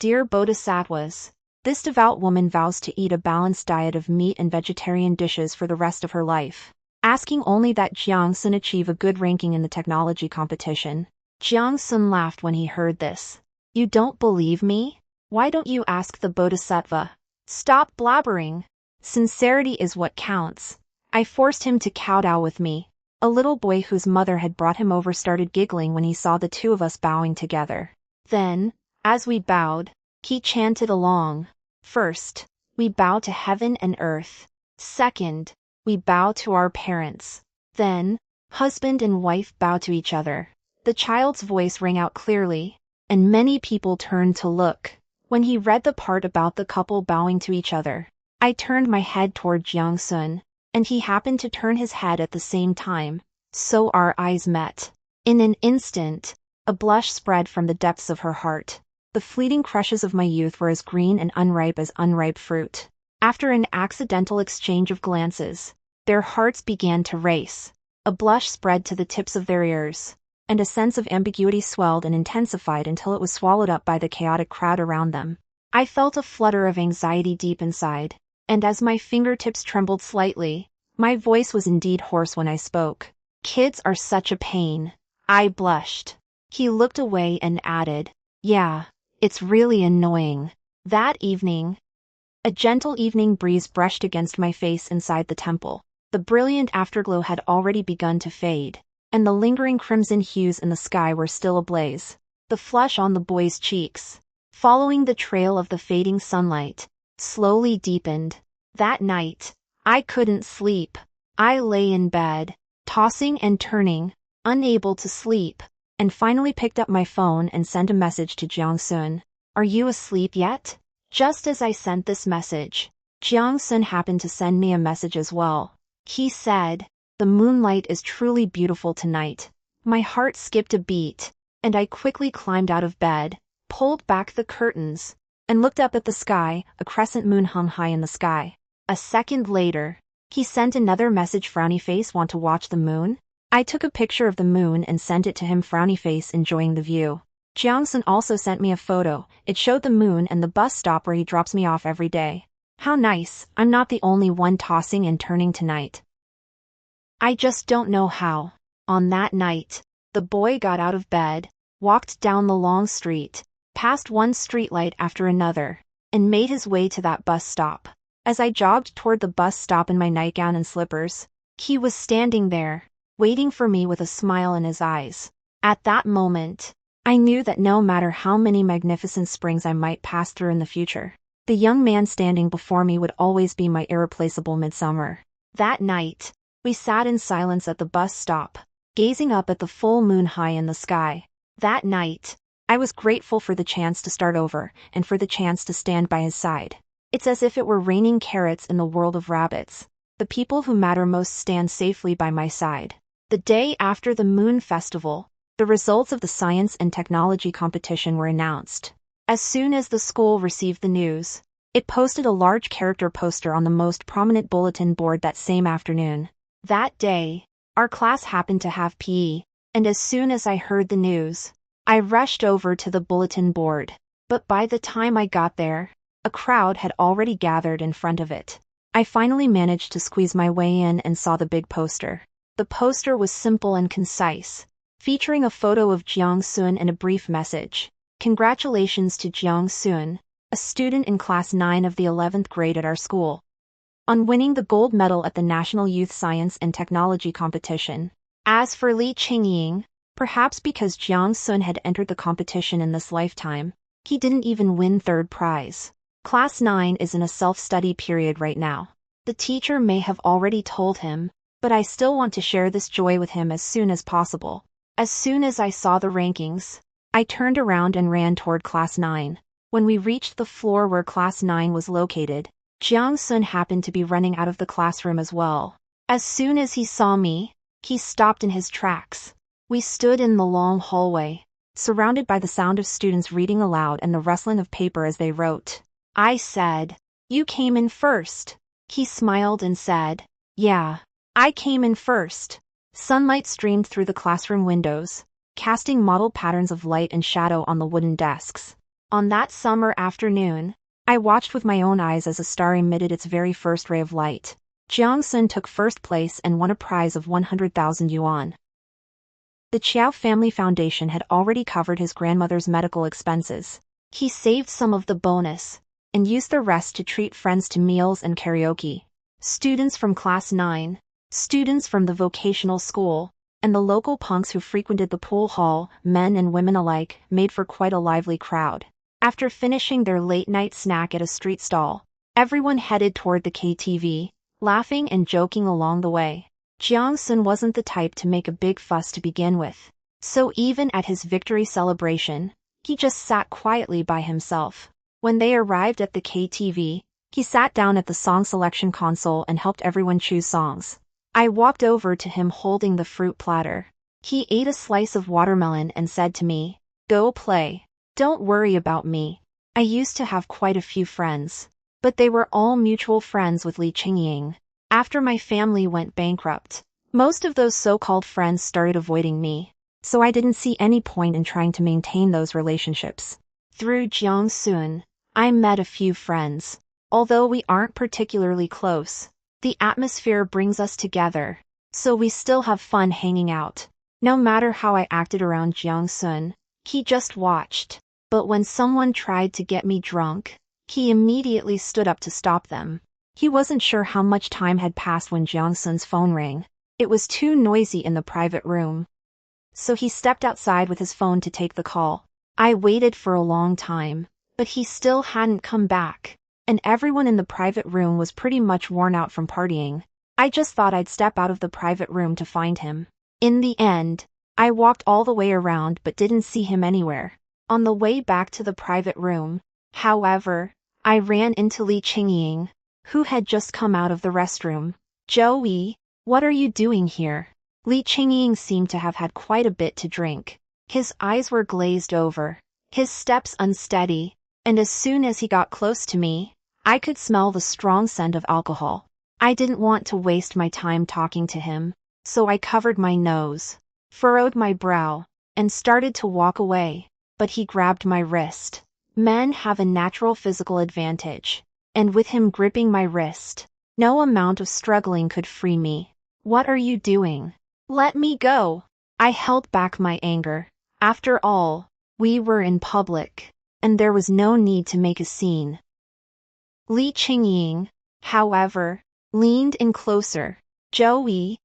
"Dear Bodhisattvas, this devout woman vows to eat a balanced diet of meat and vegetarian dishes for the rest of her life, asking only that Jiang Xun achieve a good ranking in the technology competition." Jiang Xun laughed when he heard this. "You don't believe me? Why don't you ask the Bodhisattva? Stop blabbering. Sincerity is what counts." I forced him to kowtow with me. A little boy whose mother had brought him over started giggling when he saw the 2 of us bowing together. Then, as we bowed, he chanted along. "First, we bow to heaven and earth. Second, we bow to our parents. Then, husband and wife bow to each other." The child's voice rang out clearly, and many people turned to look. When he read the part about the couple bowing to each other, I turned my head toward Jiang Xun, and he happened to turn his head at the same time, so our eyes met. In an instant, a blush spread from the depths of her heart. The fleeting crushes of my youth were as green and unripe as unripe fruit. After an accidental exchange of glances, their hearts began to race. A blush spread to the tips of their ears, and a sense of ambiguity swelled and intensified until it was swallowed up by the chaotic crowd around them. I felt a flutter of anxiety deep inside, and as my fingertips trembled slightly, my voice was indeed hoarse when I spoke. "Kids are such a pain." I blushed. He looked away and added, "Yeah, it's really annoying." That evening, a gentle evening breeze brushed against my face inside the temple. The brilliant afterglow had already begun to fade, and the lingering crimson hues in the sky were still ablaze. The flush on the boy's cheeks, following the trail of the fading sunlight, slowly deepened. That night, I couldn't sleep. I lay in bed, tossing and turning, unable to sleep, and finally picked up my phone and sent a message to Jiang Xun. Are you asleep yet? Just as I sent this message, Jiang Xun happened to send me a message as well. He said, "The moonlight is truly beautiful tonight." My heart skipped a beat, and I quickly climbed out of bed, pulled back the curtains, and looked up at the sky. A crescent moon hung high in the sky. A second later, he sent another message. Frowny face, want to watch the moon? I took a picture of the moon and sent it to him. Frowny face, enjoying the view. Jiang Xun also sent me a photo. It showed the moon and the bus stop where he drops me off every day. How nice, I'm not the only one tossing and turning tonight. I just don't know how. On that night, the boy got out of bed, walked down the long street, passed one streetlight after another, and made his way to that bus stop. As I jogged toward the bus stop in my nightgown and slippers, he was standing there, waiting for me with a smile in his eyes. At that moment, I knew that no matter how many magnificent springs I might pass through in the future, the young man standing before me would always be my irreplaceable midsummer. That night, we sat in silence at the bus stop, gazing up at the full moon high in the sky. That night, I was grateful for the chance to start over and for the chance to stand by his side. It's as if it were raining carrots in the world of rabbits. The people who matter most stand safely by my side. The day after the Moon Festival, the results of the science and technology competition were announced. As soon as the school received the news, it posted a large character poster on the most prominent bulletin board that same afternoon. That day, our class happened to have PE, and as soon as I heard the news, I rushed over to the bulletin board. But by the time I got there, a crowd had already gathered in front of it. I finally managed to squeeze my way in and saw the big poster. The poster was simple and concise, featuring a photo of Jiang Xun and a brief message. Congratulations to Jiang Xun, a student in class 9 of the 11th grade at our school, on winning the gold medal at the National Youth Science and Technology Competition. As for Li Qingying, perhaps because Jiang Xun had entered the competition in this lifetime, he didn't even win third prize. Class 9 is in a self-study period right now. The teacher may have already told him, but I still want to share this joy with him as soon as possible. As soon as I saw the rankings, I turned around and ran toward Class 9. When we reached the floor where Class 9 was located, Jiang Xun happened to be running out of the classroom as well. As soon as he saw me, he stopped in his tracks. We stood in the long hallway, surrounded by the sound of students reading aloud and the rustling of paper as they wrote. I said, "You came in first." He smiled and said, "Yeah, I came in first." Sunlight streamed through the classroom windows, casting mottled patterns of light and shadow on the wooden desks. On that summer afternoon, I watched with my own eyes as a star emitted its very first ray of light. Jiang Xun took first place and won a prize of 100,000 yuan. The Qiao Family Foundation had already covered his grandmother's medical expenses. He saved some of the bonus and used the rest to treat friends to meals and karaoke. Students from Class 9, students from the vocational school, and the local punks who frequented the pool hall, men and women alike, made for quite a lively crowd. After finishing their late-night snack at a street stall, everyone headed toward the KTV, laughing and joking along the way. Jiang Xun wasn't the type to make a big fuss to begin with, so even at his victory celebration, he just sat quietly by himself. When they arrived at the KTV, he sat down at the song selection console and helped everyone choose songs. I walked over to him holding the fruit platter. He ate a slice of watermelon and said to me, "Go play. Don't worry about me." I used to have quite a few friends, but they were all mutual friends with Li Qingying. After my family went bankrupt, most of those so-called friends started avoiding me, so I didn't see any point in trying to maintain those relationships. Through Jiang Xun, I met a few friends. Although we aren't particularly close, the atmosphere brings us together, so we still have fun hanging out. No matter how I acted around Jiang Xun, he just watched. But when someone tried to get me drunk, he immediately stood up to stop them. He wasn't sure how much time had passed when Jiang Xun's phone rang. It was too noisy in the private room, so he stepped outside with his phone to take the call. I waited for a long time, but he still hadn't come back, and everyone in the private room was pretty much worn out from partying. I just thought I'd step out of the private room to find him. In the end, I walked all the way around but didn't see him anywhere. On the way back to the private room, however, I ran into Li Qingying, who had just come out of the restroom. Joey, what are you doing here? Li Qingying seemed to have had quite a bit to drink. His eyes were glazed over, his steps unsteady, and as soon as he got close to me, I could smell the strong scent of alcohol. I didn't want to waste my time talking to him, so I covered my nose, furrowed my brow, and started to walk away, but he grabbed my wrist. Men have a natural physical advantage, and with him gripping my wrist, no amount of struggling could free me. What are you doing? Let me go. I held back my anger. After all, we were in public, and there was no need to make a scene. Li Qingying, however, leaned in closer. Joey,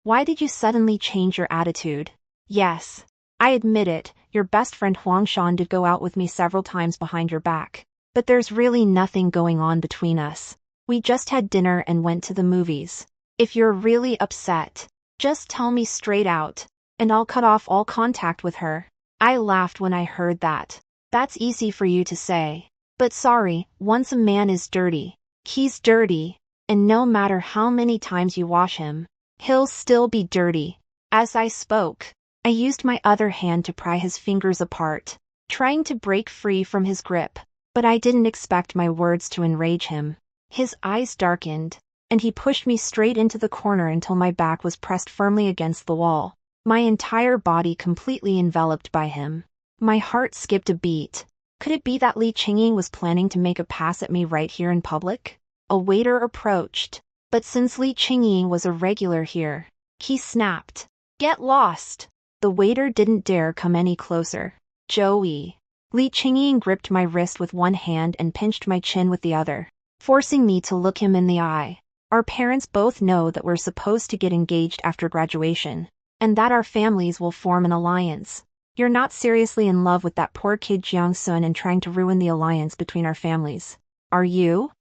why did you suddenly change your attitude? Yes, I admit it, your best friend Huang Shan did go out with me several times behind your back, but there's really nothing going on between us. We just had dinner and went to the movies. If you're really upset, just tell me straight out, and I'll cut off all contact with her. I laughed when I heard that. That's easy for you to say. But sorry, once a man is dirty, he's dirty, and no matter how many times you wash him, he'll still be dirty. As I spoke, I used my other hand to pry his fingers apart, trying to break free from his grip, but I didn't expect my words to enrage him. His eyes darkened, and he pushed me straight into the corner until my back was pressed firmly against the wall, my entire body completely enveloped by him. My heart skipped a beat. Could it be that Li Qingying was planning to make a pass at me right here in public? A waiter approached, but since Li Qingying was a regular here, he snapped, "Get lost!" The waiter didn't dare come any closer. Joey. Li Qingying gripped my wrist with one hand and pinched my chin with the other, forcing me to look him in the eye. Our parents both know that we're supposed to get engaged after graduation, and that our families will form an alliance. You're not seriously in love with that poor kid Jiang Xun and trying to ruin the alliance between our families, are you?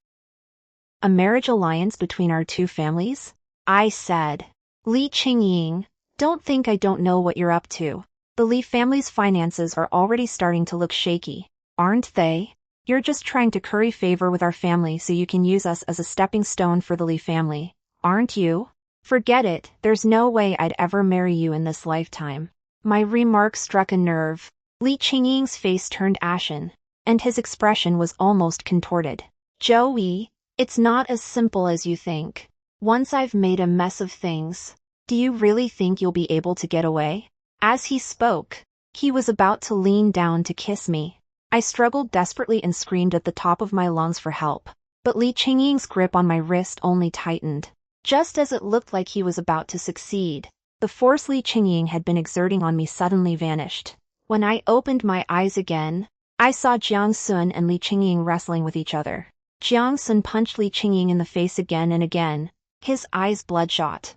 A marriage alliance between our two families? I said. Li Qingying, don't think I don't know what you're up to. The Li family's finances are already starting to look shaky, aren't they? You're just trying to curry favor with our family so you can use us as a stepping stone for the Li family, aren't you? Forget it, there's no way I'd ever marry you in this lifetime. My remark struck a nerve. Li Qingying's face turned ashen, and his expression was almost contorted. Joey, it's not as simple as you think. Once I've made a mess of things, do you really think you'll be able to get away? As he spoke, he was about to lean down to kiss me. I struggled desperately and screamed at the top of my lungs for help, but Li Qingying's grip on my wrist only tightened. Just as it looked like he was about to succeed, the force Li Qingying had been exerting on me suddenly vanished. When I opened my eyes again, I saw Jiang Xun and Li Qingying wrestling with each other. Jiang Xun punched Li Qingying in the face again and again, his eyes bloodshot.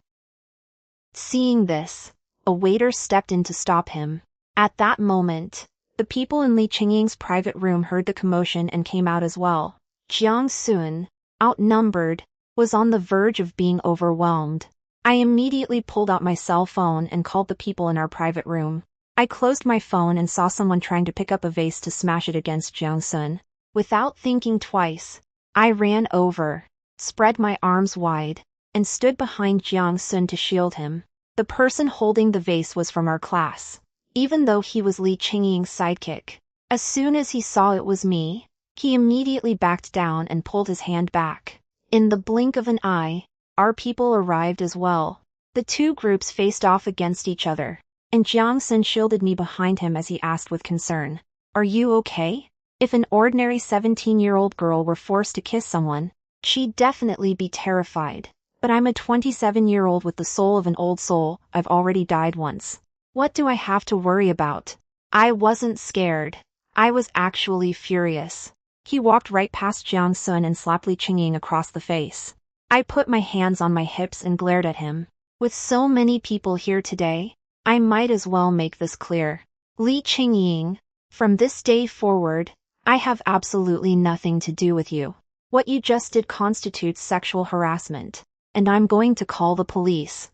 Seeing this, a waiter stepped in to stop him. At that moment, the people in Li Qingying's private room heard the commotion and came out as well. Jiang Xun, outnumbered, was on the verge of being overwhelmed. I immediately pulled out my cell phone and called the people in our private room. I closed my phone and saw someone trying to pick up a vase to smash it against Jiang Xun. Without thinking twice, I ran over, spread my arms wide, and stood behind Jiang Xun to shield him. The person holding the vase was from our class, even though he was Li Qingying's sidekick. As soon as he saw it was me, he immediately backed down and pulled his hand back. In the blink of an eye, our people arrived as well. The two groups faced off against each other, and Jiang Xun shielded me behind him as he asked with concern, "Are you okay?" If an ordinary 17-year-old girl were forced to kiss someone, she'd definitely be terrified. But I'm a 27-year-old with the soul of an old soul. I've already died once. What do I have to worry about? I wasn't scared. I was actually furious. He walked right past Jiang Xun and slapped Li Qingying across the face. I put my hands on my hips and glared at him. With so many people here today, I might as well make this clear. Li Qingying, from this day forward, I have absolutely nothing to do with you. What you just did constitutes sexual harassment, and I'm going to call the police.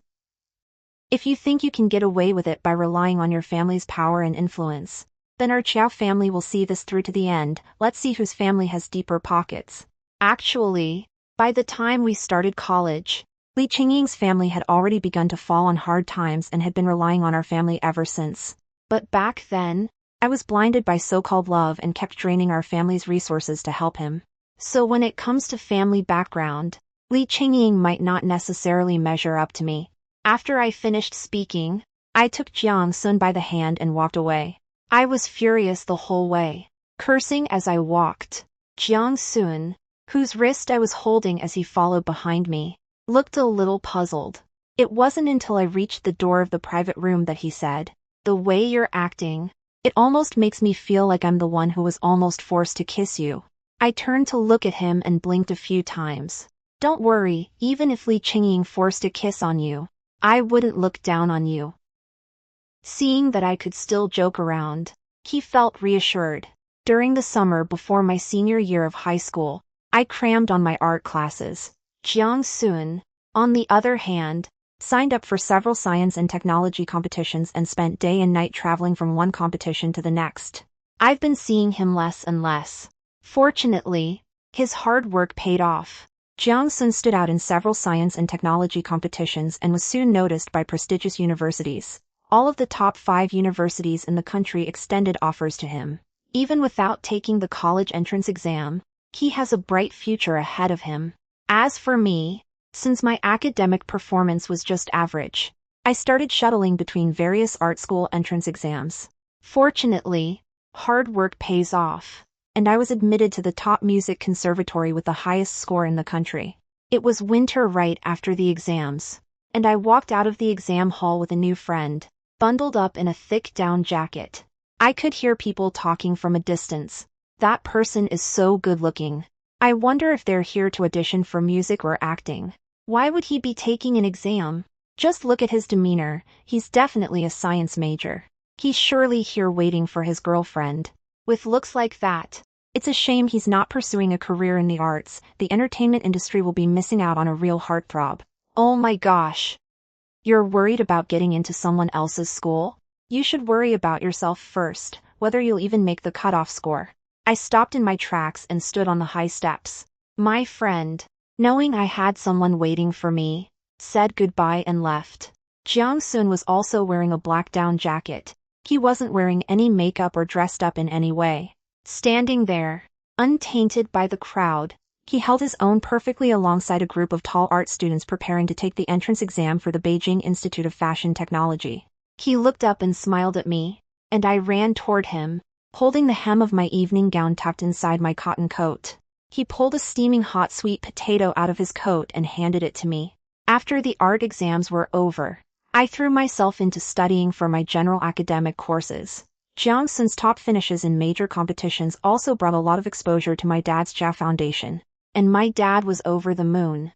If you think you can get away with it by relying on your family's power and influence, then our Chiao family will see this through to the end. Let's see whose family has deeper pockets. Actually, by the time we started college, Li Qingying's family had already begun to fall on hard times and had been relying on our family ever since. But back then, I was blinded by so-called love and kept draining our family's resources to help him. So when it comes to family background, Li Qingying might not necessarily measure up to me. After I finished speaking, I took Jiang Xun by the hand and walked away. I was furious the whole way, cursing as I walked. Jiang Xun, whose wrist I was holding as he followed behind me, looked a little puzzled. It wasn't until I reached the door of the private room that he said, "The way you're acting, it almost makes me feel like I'm the one who was almost forced to kiss you." I turned to look at him and blinked a few times. Don't worry, even if Li Qingying forced a kiss on you, I wouldn't look down on you. Seeing that I could still joke around, he felt reassured. During the summer before my senior year of high school, I crammed on my art classes. Jiang Xun, on the other hand, signed up for several science and technology competitions and spent day and night traveling from one competition to the next. I've been seeing him less and less. Fortunately, his hard work paid off. Jiang Xun stood out in several science and technology competitions and was soon noticed by prestigious universities. All of the top 5 universities in the country extended offers to him. Even without taking the college entrance exam, he has a bright future ahead of him. As for me, since my academic performance was just average, I started shuttling between various art school entrance exams. Fortunately, hard work pays off, and I was admitted to the top music conservatory with the highest score in the country. It was winter right after the exams, and I walked out of the exam hall with a new friend, bundled up in a thick down jacket. I could hear people talking from a distance. That person is so good looking. I wonder if they're here to audition for music or acting. Why would he be taking an exam? Just look at his demeanor, he's definitely a science major. He's surely here waiting for his girlfriend. With looks like that, it's a shame he's not pursuing a career in the arts. The entertainment industry will be missing out on a real heartthrob. Oh my gosh. You're worried about getting into someone else's school? You should worry about yourself first, whether you'll even make the cutoff score. I stopped in my tracks and stood on the high steps. My friend, knowing I had someone waiting for me, said goodbye and left. Jiang Xun was also wearing a black down jacket. He wasn't wearing any makeup or dressed up in any way. Standing there, untainted by the crowd, he held his own perfectly alongside a group of tall art students preparing to take the entrance exam for the Beijing Institute of Fashion Technology. He looked up and smiled at me, and I ran toward him, holding the hem of my evening gown tucked inside my cotton coat. He pulled a steaming hot sweet potato out of his coat and handed it to me. After the art exams were over, I threw myself into studying for my general academic courses. Jiang Xun's top finishes in major competitions also brought a lot of exposure to my dad's Jiao Foundation, and my dad was over the moon.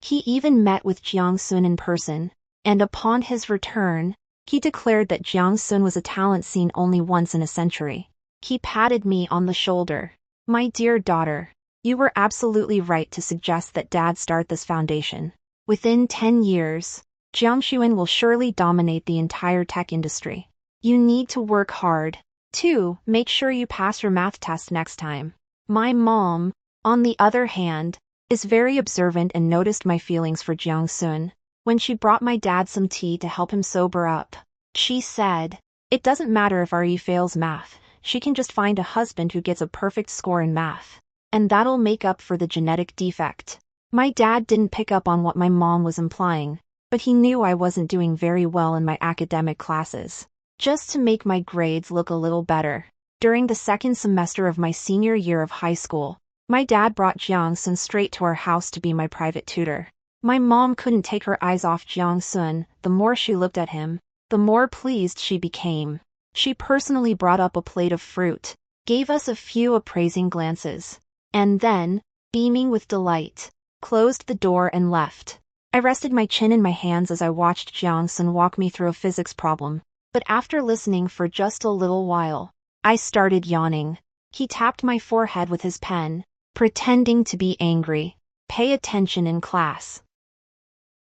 He even met with Jiang Xun in person, and upon his return, he declared that Jiang Xun was a talent seen only once in a century. He patted me on the shoulder. "My dear daughter, you were absolutely right to suggest that Dad start this foundation. Within 10 years, Jiang Xun will surely dominate the entire tech industry. You need to work hard, too. Make sure you pass your math test next time." My mom, on the other hand, is very observant and noticed my feelings for Jiang Xun. When she brought my dad some tea to help him sober up, she said, "It doesn't matter if Ari fails math, she can just find a husband who gets a perfect score in math, and that'll make up for the genetic defect." My dad didn't pick up on what my mom was implying, but he knew I wasn't doing very well in my academic classes. Just to make my grades look a little better, during the second semester of my senior year of high school, my dad brought Jiang Xun straight to our house to be my private tutor. My mom couldn't take her eyes off Jiang Xun. The more she looked at him, the more pleased she became. She personally brought up a plate of fruit, gave us a few appraising glances, and then, beaming with delight, closed the door and left. I rested my chin in my hands as I watched Jiang Xun walk me through a physics problem, but after listening for just a little while, I started yawning. He tapped my forehead with his pen, pretending to be angry. "Pay attention in class.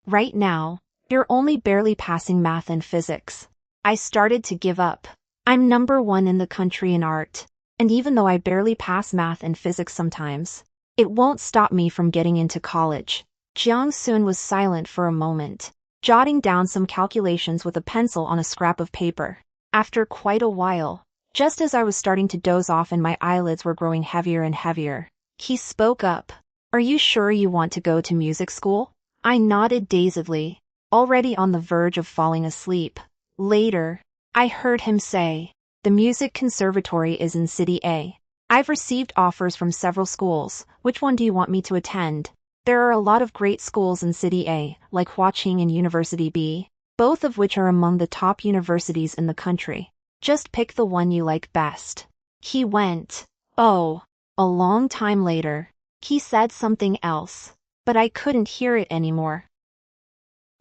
Right now, you're only barely passing math and physics. I started to give up. I'm #1 in the country in art, and even though I barely pass math and physics sometimes, it won't stop me from getting into college. Jiang Xun was silent for a moment, jotting down some calculations with a pencil on a scrap of paper. After quite a while, just as I was starting to doze off and my eyelids were growing heavier and heavier, he spoke up. Are you sure you want to go to music school? I nodded dazedly, already on the verge of falling asleep. Later, I heard him say, the music conservatory is in City A. I've received offers from several schools. Which one do you want me to attend? There are a lot of great schools in City A, like Huaqing and University B, both of which are among the top universities in the country. Just pick the one you like best. He went. Oh. A long time later, he said something else, but I couldn't hear it anymore.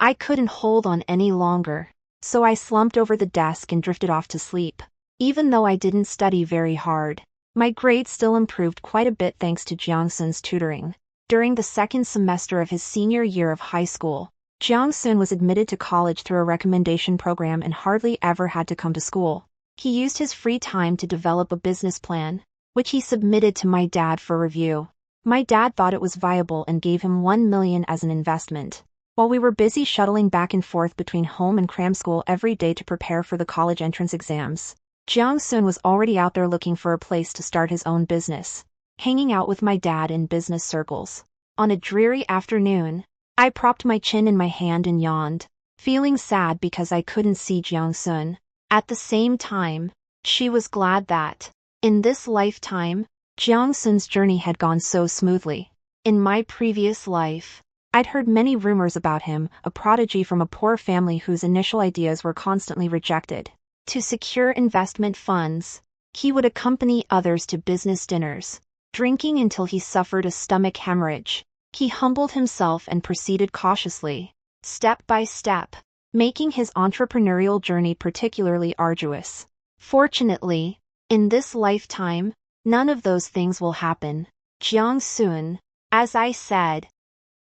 I couldn't hold on any longer, so I slumped over the desk and drifted off to sleep. Even though I didn't study very hard, my grades still improved quite a bit thanks to Jiang Xun's tutoring. During the second semester of his senior year of high school, Jiang Xun was admitted to college through a recommendation program and hardly ever had to come to school. He used his free time to develop a business plan, which he submitted to my dad for review. My dad thought it was viable and gave him $1 million as an investment. While we were busy shuttling back and forth between home and cram school every day to prepare for the college entrance exams, Jiang Xun was already out there looking for a place to start his own business, hanging out with my dad in business circles. On a dreary afternoon, I propped my chin in my hand and yawned, feeling sad because I couldn't see Jiang Xun. At the same time, she was glad that, in this lifetime, Jiang Xun's journey had gone so smoothly. In my previous life, I'd heard many rumors about him, a prodigy from a poor family whose initial ideas were constantly rejected. To secure investment funds, he would accompany others to business dinners, drinking until he suffered a stomach hemorrhage. He humbled himself and proceeded cautiously, step by step, making his entrepreneurial journey particularly arduous. Fortunately, in this lifetime, none of those things will happen. Jiang Xun, as I said,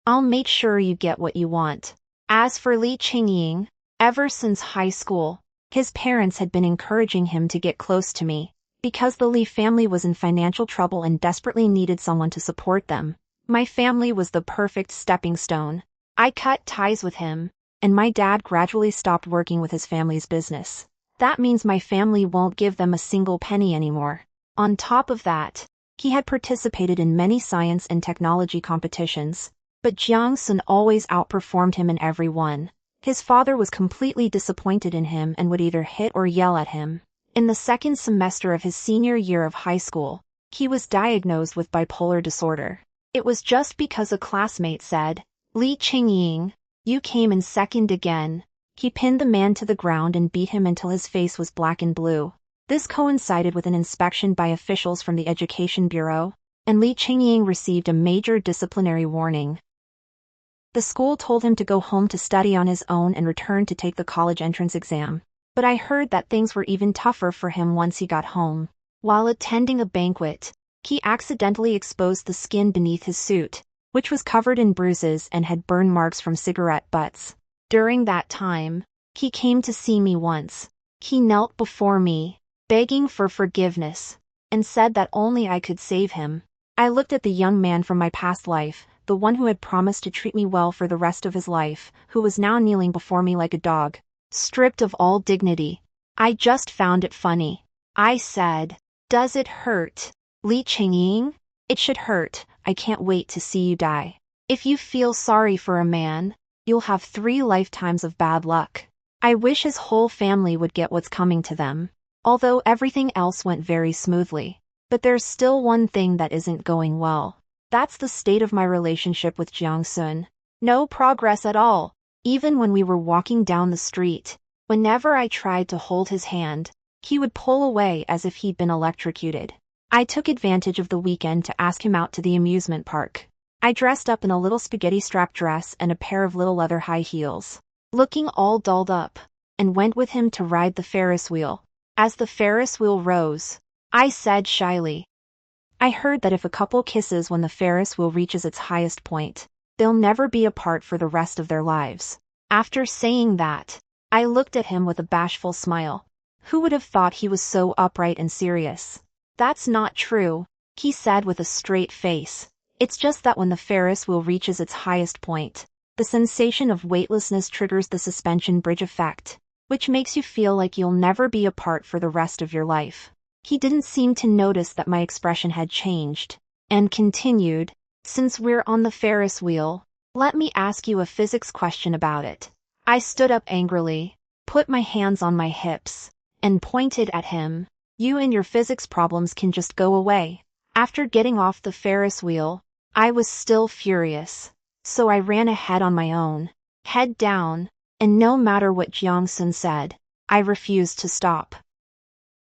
I'll make sure you get what you want. As for Li Qingying, ever since high school, his parents had been encouraging him to get close to me, because the Li family was in financial trouble and desperately needed someone to support them. My family was the perfect stepping stone. I cut ties with him, and my dad gradually stopped working with his family's business. That means my family won't give them a single penny anymore. On top of that, he had participated in many science and technology competitions, but Jiang Xun always outperformed him in every one. His father was completely disappointed in him and would either hit or yell at him. In the second semester of his senior year of high school, he was diagnosed with bipolar disorder. It was just because a classmate said, Li Qingying, you came in second again. He pinned the man to the ground and beat him until his face was black and blue. This coincided with an inspection by officials from the Education Bureau, and Li Qingying received a major disciplinary warning. The school told him to go home to study on his own and return to take the college entrance exam. But I heard that things were even tougher for him once he got home. While attending a banquet, he accidentally exposed the skin beneath his suit, which was covered in bruises and had burn marks from cigarette butts. During that time, he came to see me once. He knelt before me, begging for forgiveness, and said that only I could save him. I looked at the young man from my past life, the one who had promised to treat me well for the rest of his life, who was now kneeling before me like a dog, stripped of all dignity. I just found it funny. I said, does it hurt, Li Qingying? It should hurt. I can't wait to see you die. If you feel sorry for a man, you'll have 3 lifetimes of bad luck. I wish his whole family would get what's coming to them, although everything else went very smoothly. But there's still one thing that isn't going well. That's the state of my relationship with Jiang Xun. No progress at all. Even when we were walking down the street, whenever I tried to hold his hand, he would pull away as if he'd been electrocuted. I took advantage of the weekend to ask him out to the amusement park. I dressed up in a little spaghetti strap dress and a pair of little leather high heels, looking all dolled up, and went with him to ride the Ferris wheel. As the Ferris wheel rose, I said shyly, I heard that if a couple kisses when the Ferris wheel reaches its highest point, They'll never be apart for the rest of their lives. After saying that, I looked at him with a bashful smile. Who would have thought he was so upright and serious? That's not true, he said with a straight face. It's just that when the Ferris wheel reaches its highest point, the sensation of weightlessness triggers the suspension bridge effect, which makes you feel like you'll never be apart for the rest of your life. He didn't seem to notice that my expression had changed, and continued, since we're on the Ferris wheel, let me ask you a physics question about it. I stood up angrily, put my hands on my hips, and pointed at him. You and your physics problems can just go away. After getting off the Ferris wheel, I was still furious, so I ran ahead on my own, head down, and no matter what Jiang Xun said, I refused to stop.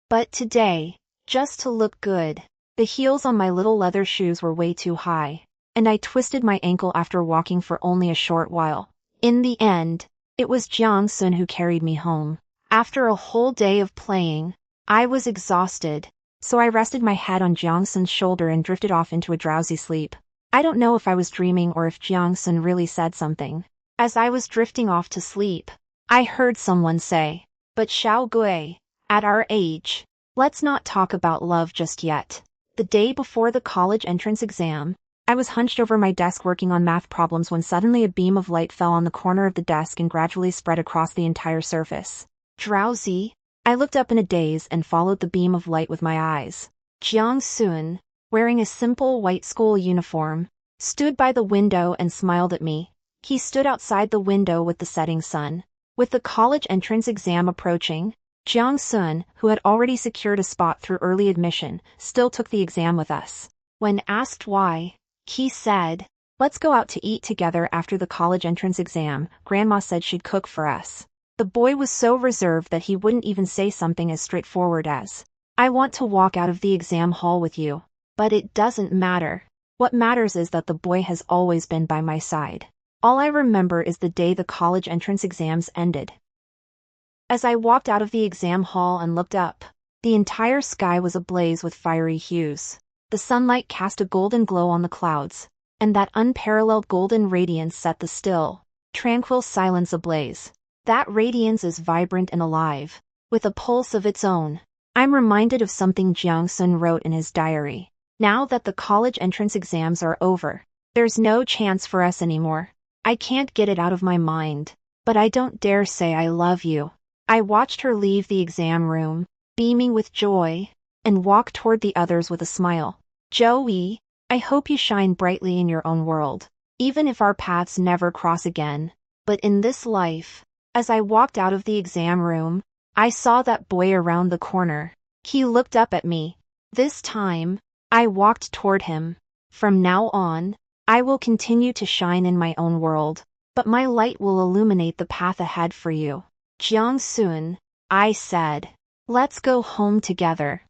But today, just to look good, the heels on my little leather shoes were way too high, and I twisted my ankle after walking for only a short while. In the end, it was Jiang Xun who carried me home. After a whole day of playing, I was exhausted, so I rested my head on Jiang Xun's shoulder and drifted off into a drowsy sleep. I don't know if I was dreaming or if Jiang Xun really said something. As I was drifting off to sleep, I heard someone say, "But Xiao Gui, at our age, let's not talk about love just yet." The day before the college entrance exam, I was hunched over my desk working on math problems when suddenly a beam of light fell on the corner of the desk and gradually spread across the entire surface. Drowsy, I looked up in a daze and followed the beam of light with my eyes. Jiang Xun, wearing a simple white school uniform, stood by the window and smiled at me. He stood outside the window with the setting sun. With the college entrance exam approaching, Jiang Xun, who had already secured a spot through early admission, still took the exam with us. When asked why, he said, "Let's go out to eat together after the college entrance exam. Grandma said she'd cook for us." The boy was so reserved that he wouldn't even say something as straightforward as, "I want to walk out of the exam hall with you." But it doesn't matter. What matters is that the boy has always been by my side. All I remember is the day the college entrance exams ended. As I walked out of the exam hall and looked up, the entire sky was ablaze with fiery hues. The sunlight cast a golden glow on the clouds, and that unparalleled golden radiance set the still, tranquil silence ablaze. That radiance is vibrant and alive, with a pulse of its own. I'm reminded of something Jiang Xun wrote in his diary. Now that the college entrance exams are over, there's no chance for us anymore. I can't get it out of my mind, but I don't dare say I love you. I watched her leave the exam room, beaming with joy, and walk toward the others with a smile. Joey, I hope you shine brightly in your own world, even if our paths never cross again. But in this life, as I walked out of the exam room, I saw that boy around the corner. He looked up at me. This time, I walked toward him. From now on, I will continue to shine in my own world, but my light will illuminate the path ahead for you. Jiang Xun, I said. Let's go home together.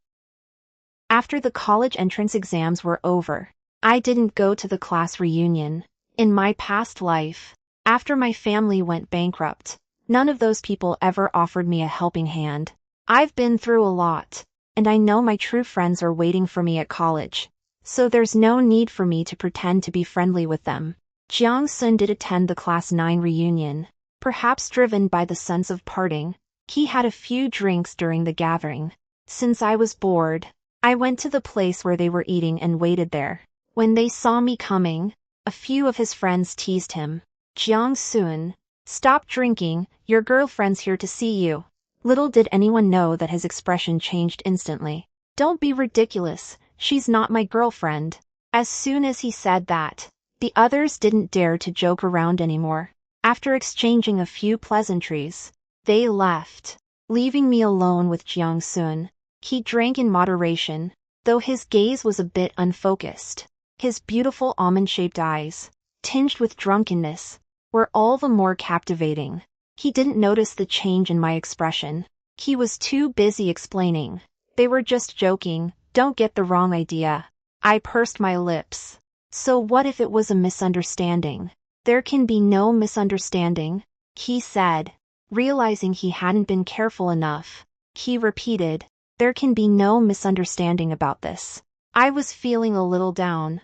After the college entrance exams were over, I didn't go to the class reunion. In my past life, after my family went bankrupt, none of those people ever offered me a helping hand. I've been through a lot, and I know my true friends are waiting for me at college, so there's no need for me to pretend to be friendly with them. Jiang Xun did attend the Class 9 reunion. Perhaps driven by the sense of parting, he had a few drinks during the gathering. Since I was bored, I went to the place where they were eating and waited there. When they saw me coming, a few of his friends teased him. Jiang Xun, stop drinking, your girlfriend's here to see you. Little did anyone know that his expression changed instantly. Don't be ridiculous, she's not my girlfriend. As soon as he said that, the others didn't dare to joke around anymore. After exchanging a few pleasantries, they left, leaving me alone with Jiang Xun. He drank in moderation, though his gaze was a bit unfocused. His beautiful almond-shaped eyes, tinged with drunkenness, were all the more captivating. He didn't notice the change in my expression. He was too busy explaining. They were just joking, don't get the wrong idea. I pursed my lips. So what if it was a misunderstanding? There can be no misunderstanding, he said. Realizing he hadn't been careful enough, he repeated, there can be no misunderstanding about this. I was feeling a little down.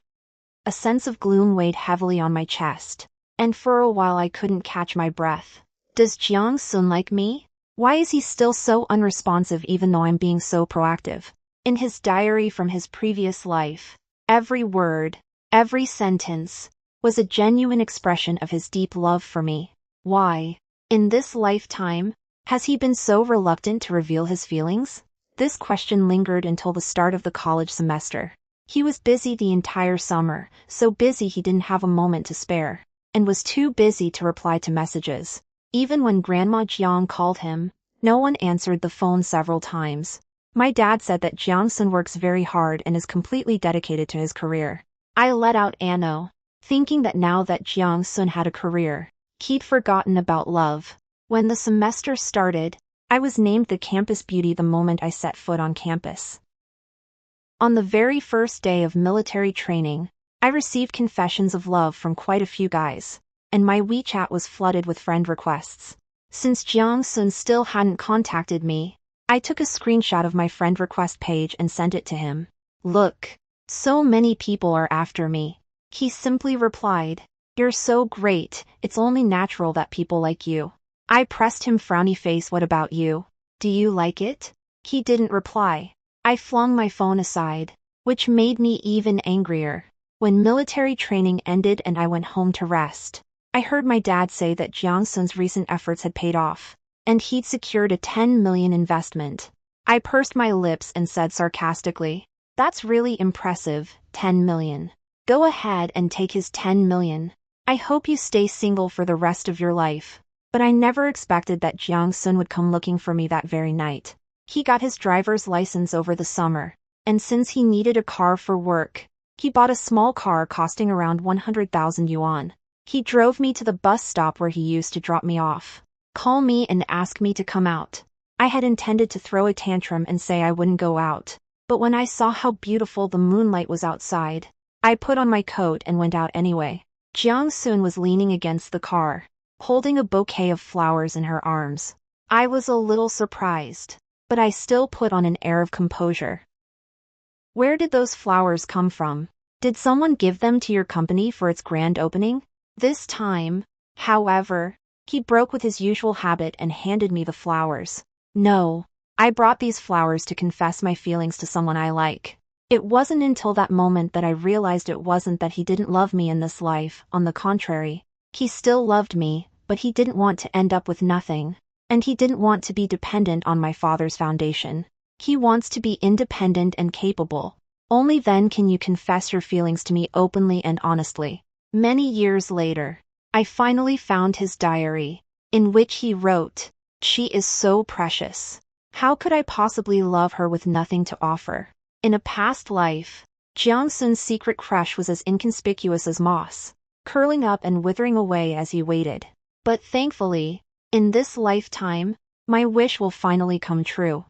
A sense of gloom weighed heavily on my chest, and for a while I couldn't catch my breath. Does Jiang Xun like me? Why is he still so unresponsive even though I'm being so proactive? In his diary from his previous life, every word, every sentence, was a genuine expression of his deep love for me. Why, in this lifetime, has he been so reluctant to reveal his feelings? This question lingered until the start of the college semester. He was busy the entire summer, so busy he didn't have a moment to spare, and was too busy to reply to messages. Even when Grandma Jiang called him, no one answered the phone several times. My dad said that Jiang Xun works very hard and is completely dedicated to his career. I let out Anno, thinking that now that Jiang Xun had a career, he'd forgotten about love. When the semester started, I was named the campus beauty the moment I set foot on campus. On the very first day of military training, I received confessions of love from quite a few guys, and my WeChat was flooded with friend requests. Since Jiang Xun still hadn't contacted me, I took a screenshot of my friend request page and sent it to him. Look, so many people are after me. He simply replied, "You're so great, it's only natural that people like you." I pressed him frowny face, "What about you? Do you like it?" He didn't reply. I flung my phone aside, which made me even angrier. When military training ended and I went home to rest, I heard my dad say that Jiang Xun's recent efforts had paid off, and he'd secured a 10 million investment. I pursed my lips and said sarcastically, "That's really impressive, 10 million. Go ahead and take his 10 million. I hope you stay single for the rest of your life." But I never expected that Jiang Xun would come looking for me that very night. He got his driver's license over the summer, and since he needed a car for work, he bought a small car costing around 100,000 yuan. He drove me to the bus stop where he used to drop me off, call me and ask me to come out. I had intended to throw a tantrum and say I wouldn't go out, but when I saw how beautiful the moonlight was outside, I put on my coat and went out anyway. Jiang Xun was leaning against the car, holding a bouquet of flowers in her arms. I was a little surprised, but I still put on an air of composure. "Where did those flowers come from? Did someone give them to your company for its grand opening?" This time, however, he broke with his usual habit and handed me the flowers. "No, I brought these flowers to confess my feelings to someone I like." It wasn't until that moment that I realized it wasn't that he didn't love me in this life. On the contrary, he still loved me, but he didn't want to end up with nothing, and he didn't want to be dependent on my father's foundation. He wants to be independent and capable. Only then can you confess your feelings to me openly and honestly. Many years later, I finally found his diary, in which he wrote, "She is so precious. How could I possibly love her with nothing to offer?" In a past life, Jiang Xun's secret crush was as inconspicuous as moss, curling up and withering away as he waited. But thankfully, in this lifetime, my wish will finally come true.